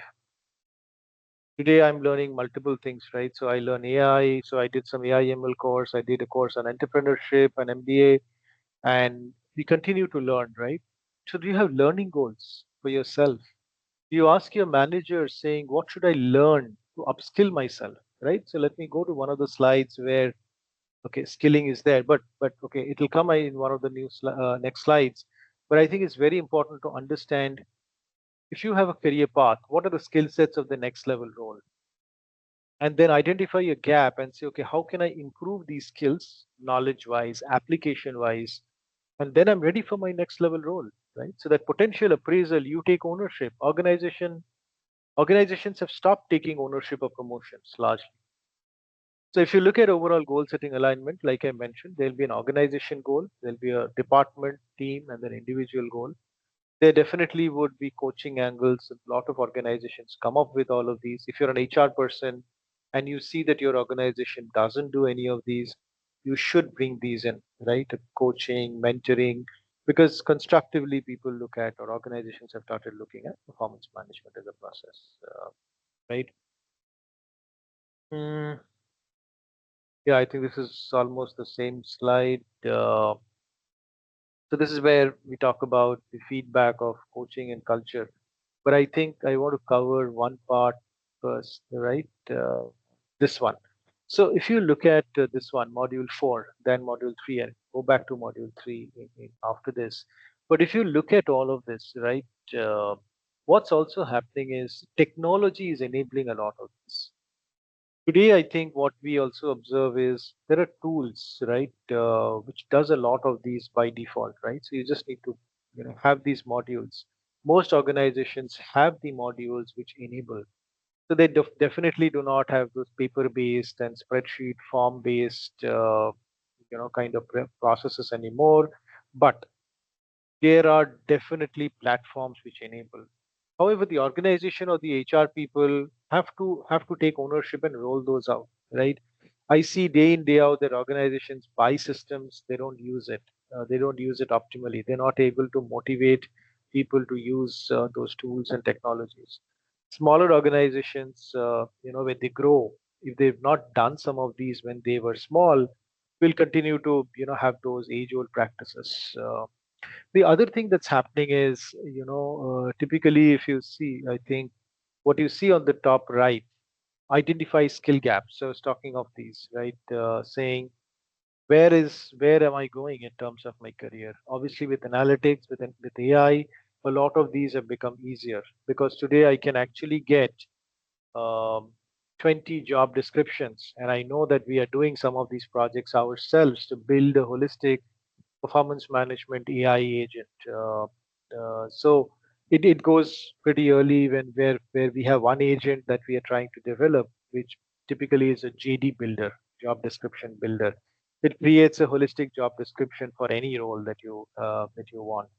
Today I'm learning multiple things, right? So I learn AI. So I did some AI ML course. I did a course on entrepreneurship and MBA, and we continue to learn, right? So do you have learning goals for yourself? Do you ask your manager saying, what should I learn to upskill myself, right? So let me go to one of the slides where, okay, skilling is there, but okay, it'll come in one of the next slides. But I think it's very important to understand if you have a career path, what are the skill sets of the next level role? And then identify a gap and say, okay, how can I improve these skills, knowledge wise, application wise, and then I'm ready for my next level role, right? So that potential appraisal, you take ownership. Organizations have stopped taking ownership of promotions largely. So if you look at overall goal setting alignment, like I mentioned, there'll be an organization goal, there'll be a department, team, and then individual goal. There definitely would be coaching angles. A lot of organizations come up with all of these. If you're an HR person and you see that your organization doesn't do any of these, you should bring these in, right? Coaching, mentoring, because constructively people look at, or organizations have started looking at performance management as a process, right? Mm, yeah, I think this is almost the same slide. So this is where we talk about the feedback of coaching and culture. But I think I want to cover one part first, right? This one. So if you look at this one, module 4, then module 3, and go back to module 3 after this. But if you look at all of this, right, what's also happening is technology is enabling a lot of this. Today, I think what we also observe is there are tools, right, which does a lot of these by default, right? So you just need to, have these modules. Most organizations have the modules which enable. So they definitely do not have those paper-based and spreadsheet form-based, kind of processes anymore. But there are definitely platforms which enable. However, the organization or the HR people have to take ownership and roll those out, right? I see day in day out that organizations buy systems, they don't use it. They don't use it optimally. They're not able to motivate people to use those tools and technologies. Smaller organizations, when they grow, if they've not done some of these when they were small, will continue to, have those age-old practices. The other thing that's happening is, typically, if you see, I think what you see on the top right, identify skill gaps. So I was talking of these, right? Saying where am I going in terms of my career? Obviously, with analytics, with AI, a lot of these have become easier because today I can actually get um, 20 job descriptions, and I know that we are doing some of these projects ourselves to build a holistic performance management AI agent. So it goes pretty early when where we have one agent that we are trying to develop, which typically is a JD builder, job description builder. It creates a holistic job description for any role that you want.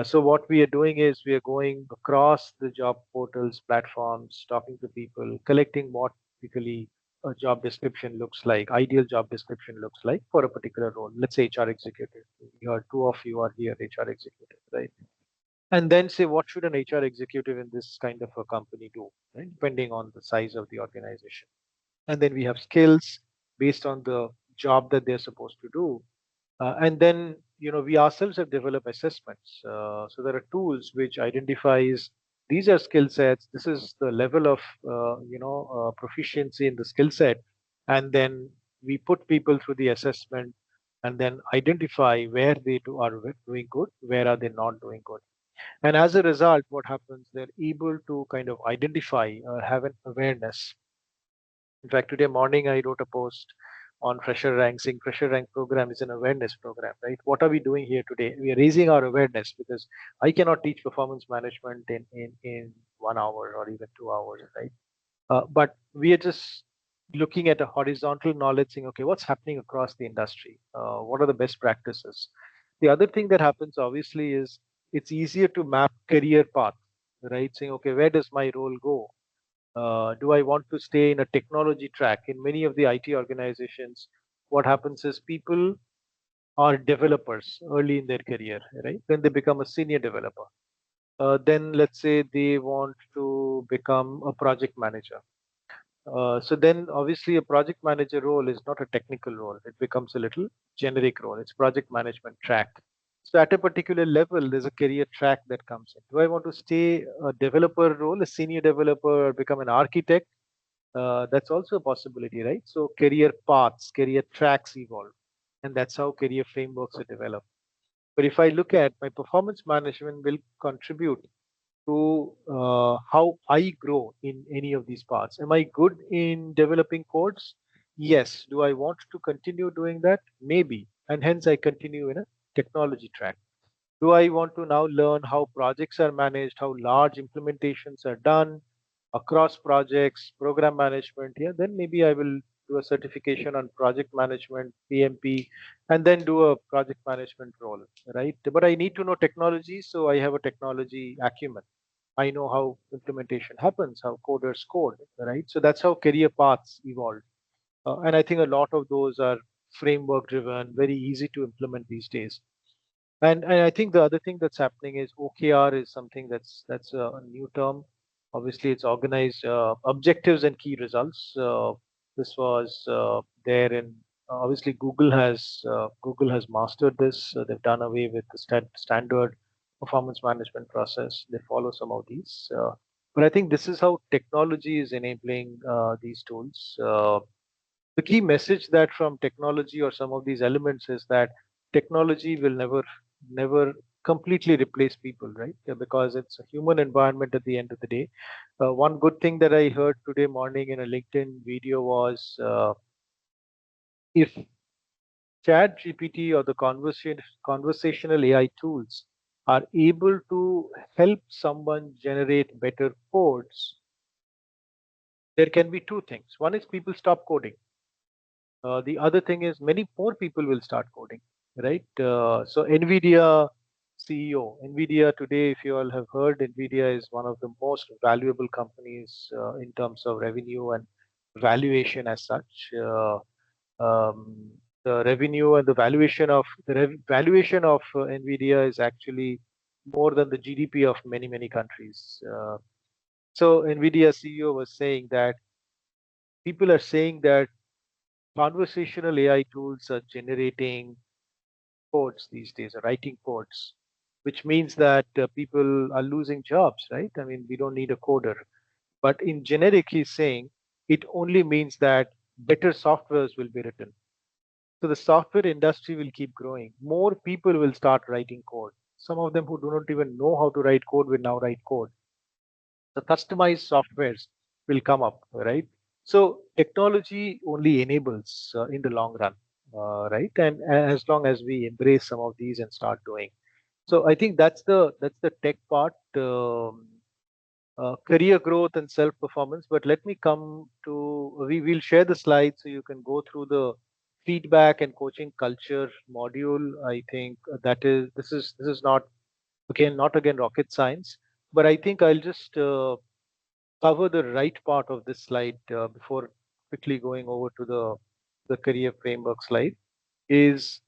So what we are doing is we are going across the job portals, platforms, talking to people, collecting what typically a job description looks like, ideal job description looks like for a particular role. Let's say HR executive. You are two of you are here, HR executive, right? And then say what should an HR executive in this kind of a company do, right? Depending on the size of the organization. And then we have skills based on the job that they're supposed to do, and then we ourselves have developed assessments. So there are tools which identifies these are skill sets. This is the level of proficiency in the skill set, and then we put people through the assessment, and then identify where are doing good, where are they not doing good. And as a result, what happens? They're able to kind of identify or have an awareness In fact, today morning I wrote a post on FresherRank saying FresherRank program is an awareness program, right? What are we doing here today? We are raising our awareness because I cannot teach performance management in 1 hour or even 2 hours, right? But we are just looking at a horizontal knowledge, saying, okay, what's happening across the industry? What are the best practices? The other thing that happens, obviously, is it's easier to map career path, right? Saying, okay, where does my role go? Do I want to stay in a technology track? In many of the IT organizations, what happens is people are developers early in their career, right? Then they become a senior developer. Then let's say they want to become a project manager. So then obviously a project manager role is not a technical role. It becomes a little generic role. It's project management track. So at a particular level, there's a career track that comes in. Do I want to stay a developer role, a senior developer, or become an architect? That's also a possibility, right? So career paths, career tracks evolve, and that's how career frameworks are developed. But if I look at my performance management will contribute to how I grow in any of these paths. Am I good in developing codes? Yes. Do I want to continue doing that? Maybe. And hence I continue in a technology track. Do I want to now learn how projects are managed, how large implementations are done across projects, program management? Yeah, then maybe I will do a certification on project management, PMP, and then do a project management role, right? But I need to know technology, so I have a technology acumen. I know how implementation happens, how coders code, right? So that's how career paths evolve. And I think a lot of those are framework driven, very easy to implement these days. And I think the other thing that's happening is OKR is something that's a new term. Obviously, it's organized objectives and key results. This was there in obviously Google has mastered this. They've done away with the standard performance management process. They follow some of these, but I think this is how technology is enabling these tools. The key message that from technology or some of these elements is that technology will never completely replace people, right? Because it's a human environment at the end of the day. One good thing that I heard today morning in a LinkedIn video was if chat gpt or the conversational AI tools are able to help someone generate better codes, there can be two things. One is people stop coding. The other thing is many more people will start coding, right? So NVIDIA CEO, NVIDIA today, if you all have heard, NVIDIA is one of the most valuable companies in terms of revenue and valuation as such. The revenue and the valuation of NVIDIA is actually more than the GDP of many countries. So NVIDIA CEO was saying that people are saying that conversational AI tools are generating codes these days, are writing codes, which means that people are losing jobs, right? I mean, we don't need a coder. But in generic, he's saying it only means that better softwares will be written. So the software industry will keep growing. More people will start writing code. Some of them who do not even know how to write code will now write code. The customized softwares will come up, right? So technology only enables in the long run, right? And as long as we embrace some of these and start doing. So I think that's the tech part, career growth and self performance. But let me come to we will share the slides so you can go through the feedback and coaching culture module. I think that is this is not again rocket science, but I think I'll just cover the right part of this slide before quickly going over to the career framework slide. Is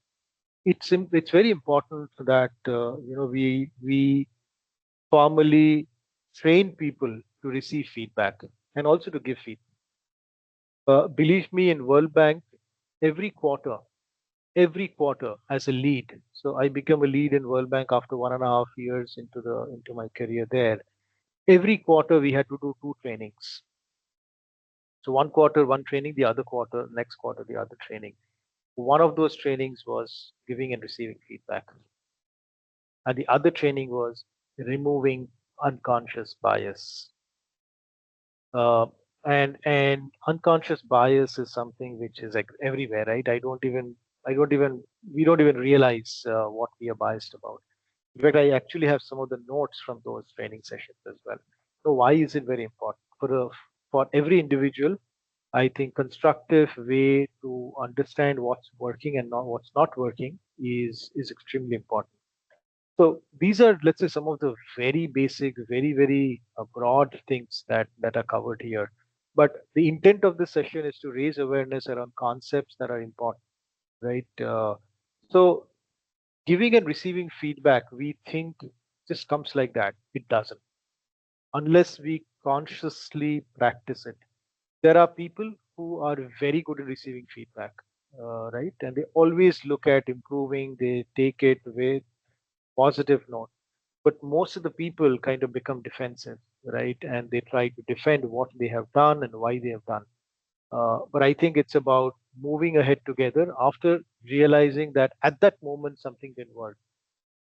it's very important that we formally train people to receive feedback and also to give feedback. Believe me, in World Bank, every quarter, every quarter as a lead. So I became a lead in World Bank after 1.5 years into my career there. Every quarter we had to do two trainings. So one quarter, one training, the other quarter, next quarter, the other training. One of those trainings was giving and receiving feedback. And the other training was removing unconscious bias. Uh, and unconscious bias is something which is like everywhere, right? We don't even realize what we are biased about. In fact, I actually have some of the notes from those training sessions as well. So why is it very important for every individual? I think constructive way to understand what's working and not what's not working is extremely important. So these are, let's say, some of the very basic, very broad things that are covered here. But the intent of this session is to raise awareness around concepts that are important, right? So giving and receiving feedback, we think just comes like that. It doesn't, unless we consciously practice it. There are people who are very good at receiving feedback, right? And they always look at improving. They take it with positive note. But most of the people kind of become defensive, right? And they try to defend what they have done and why they have done. But I think it's about moving ahead together after realizing that at that moment something didn't work,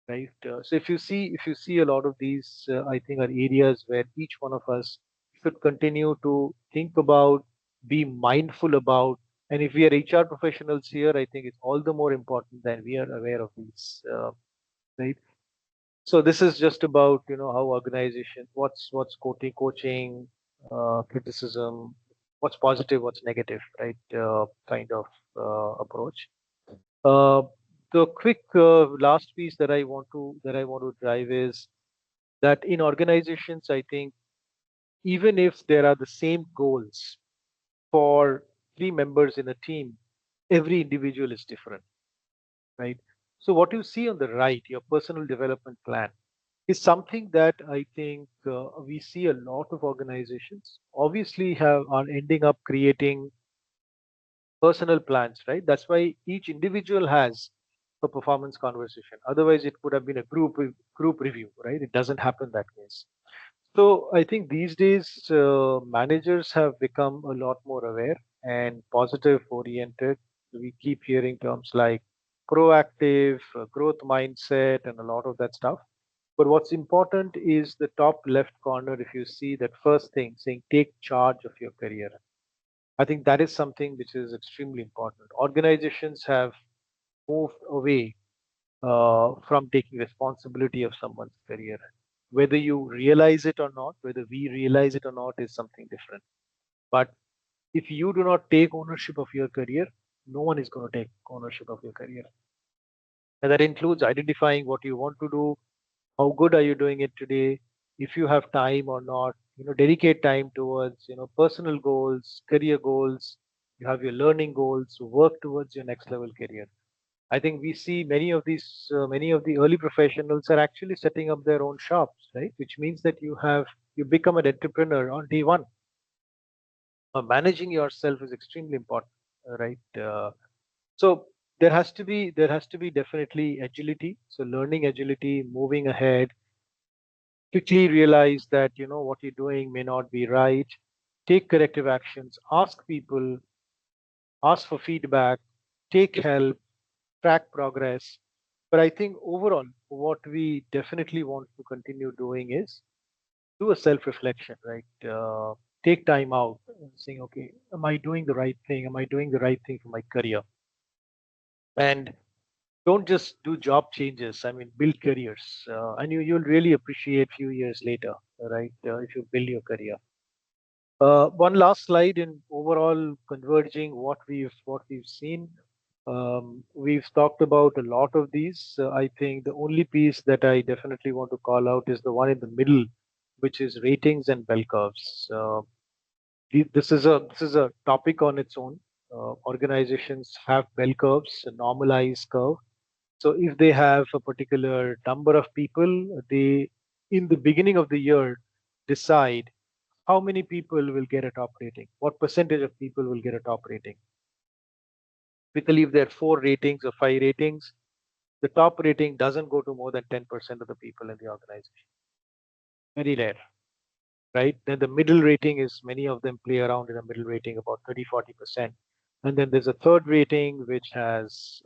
right? So if you see a lot of these, I think are areas where each one of us should continue to think about, be mindful about, and if we are HR professionals here, I think it's all the more important that we are aware of these, right? So this is just about how organization, what's coaching, criticism, what's positive, what's negative, right? Kind of approach. Uh, the quick last piece that I want to drive is that in organizations, I think even if there are the same goals for three members in a team, every individual is different, right? So what you see on the right, your personal development plan, is something that I think we see a lot of organizations obviously are ending up creating personal plans, right? That's why each individual has a performance conversation. Otherwise, it would have been a group review, right? It doesn't happen that case. So I think these days managers have become a lot more aware and positive oriented. We keep hearing terms like proactive, growth mindset, and a lot of that stuff. But what's important is the top left corner. If you see that first thing saying take charge of your career, I think that is something which is extremely important. Organizations have moved away from taking responsibility of someone's career. Whether you realize it or not, whether we realize it or not, is something different. But if you do not take ownership of your career, no one is going to take ownership of your career. And that includes identifying what you want to do, how good are you doing it today, if you have time or not, dedicate time towards, personal goals, career goals, you have your learning goals, work towards your next level career. I think we see many of the early professionals are actually setting up their own shops, right? Which means that you become an entrepreneur on day one. Managing yourself is extremely important, right? So there has to be definitely agility. So learning agility, moving ahead, quickly realize that what you're doing may not be right. Take corrective actions. Ask people. Ask for feedback. Take help. Track progress. But I think overall, what we definitely want to continue doing is do a self-reflection, right? Take time out, and saying, okay, am I doing the right thing? Am I doing the right thing for my career? And don't just do job changes. I mean, build careers, and you'll really appreciate few years later, right? If you build your career. One last slide in overall converging what we've seen. We've talked about a lot of these. I think the only piece that I definitely want to call out is the one in the middle, which is ratings and bell curves. This is a topic on its own. Organizations have bell curves, a normalized curve. So if they have a particular number of people, they in the beginning of the year decide how many people will get a top rating, what percentage of people will get a top rating. Typically, if there are 4 ratings or 5 ratings, the top rating doesn't go to more than 10% of the people in the organization. Very rare, right? Then the middle rating is many of them play around in a middle rating about 30-40%. And then there's a third rating which has,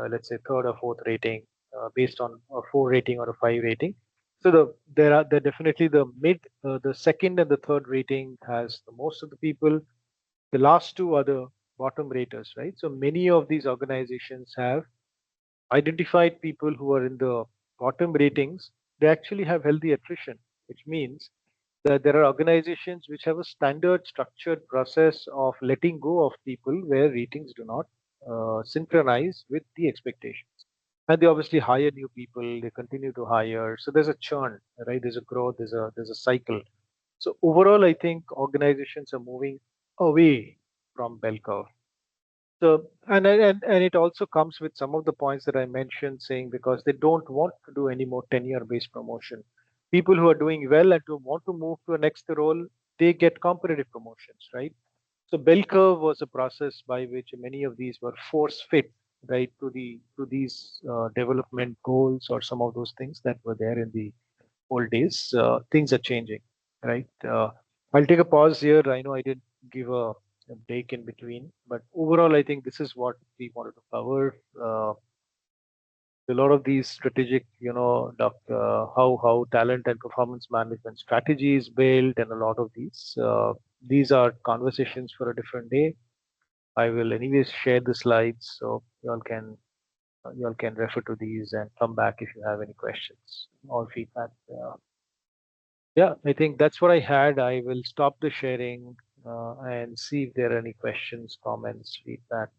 let's say, third or fourth rating based on a 4 rating or a 5 rating. So there definitely the second and the third rating has the most of the people. The last two are the bottom raters, right? So many of these organizations have identified people who are in the bottom ratings. They actually have healthy attrition, which means that there are organizations which have a standard structured process of letting go of people where ratings do not synchronize with the expectations. And they obviously hire new people, they continue to hire. So there's a churn, right? There's a growth, there's a cycle. So overall, I think organizations are moving away from bell curve. So and it also comes with some of the points that I mentioned, saying because they don't want to do any more tenure-based promotion. People who are doing well and who want to move to a next role, they get competitive promotions, right? So bell curve was a process by which many of these were force fit, right, to these development goals or some of those things that were there in the old days. Things are changing, right? I'll take a pause here. I know I did give a break in between, but overall, I think this is what we wanted to cover. A lot of these strategic, how talent and performance management strategy is built, and a lot of these are conversations for a different day. I will anyways share the slides so y'all can refer to these and come back if you have any questions or feedback. Yeah, I think that's what I had. I will stop the sharing and see if there are any questions, comments, feedback.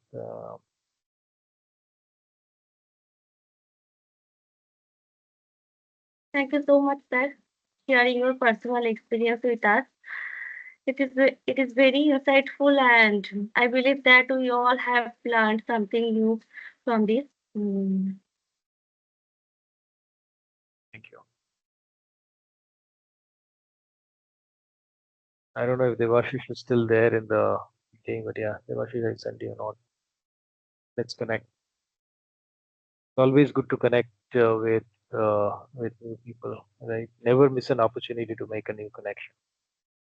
Thank you so much, sir, sharing your personal experience with us. It is very insightful, and I believe that we all have learned something new from this. Mm. Thank you. I don't know if Devashish is still there in the meeting, but yeah, Devashish, I sent you a note. Let's connect. It's always good to connect with new people, right? Never miss an opportunity to make a new connection.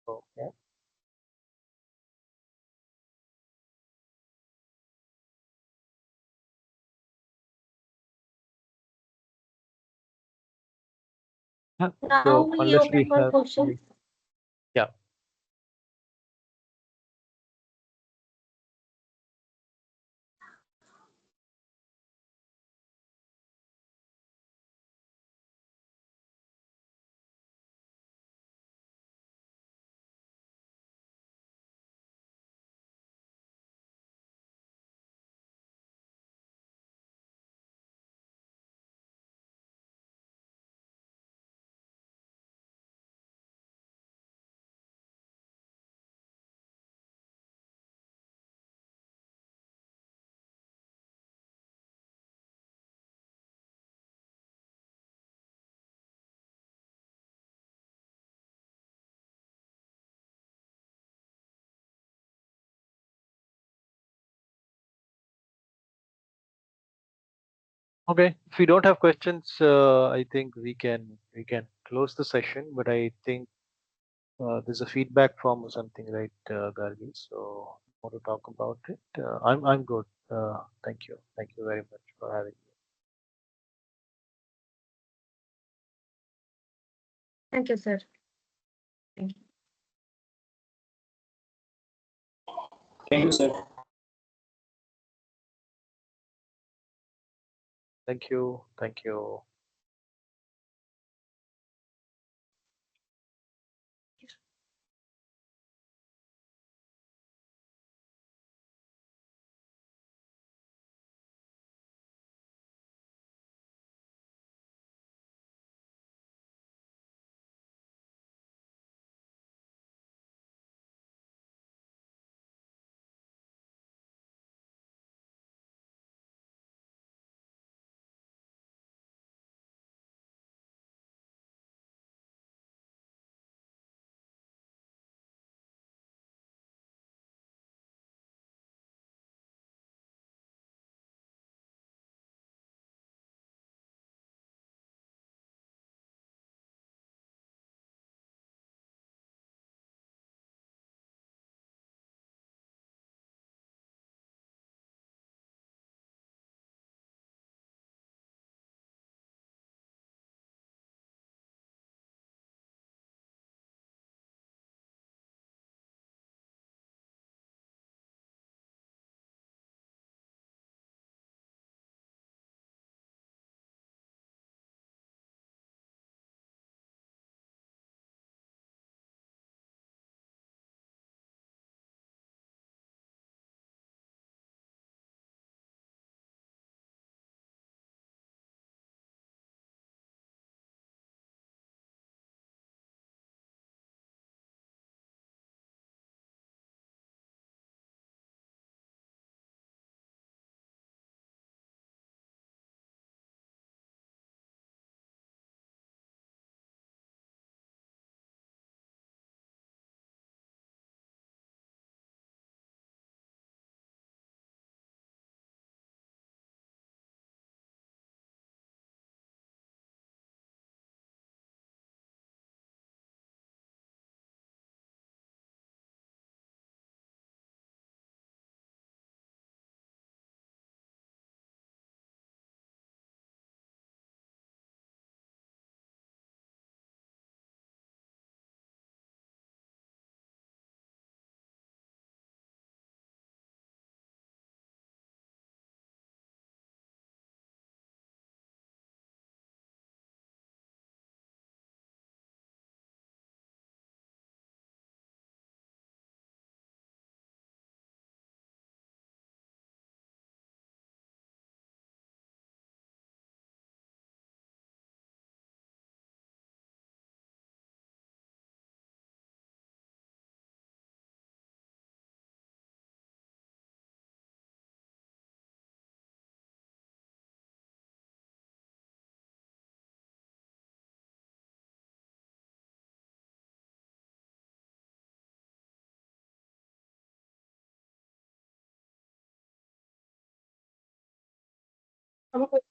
So yeah. Now So we unless open we for have, questions. yeah. Okay, if we don't have questions, I think we can close the session. But I think there's a feedback form or something, right, Gargi? So want to talk about it? I'm good. Thank you very much for having me. Thank you, sir. Thank you. Thank you, sir. Thank you. Thank you. আমার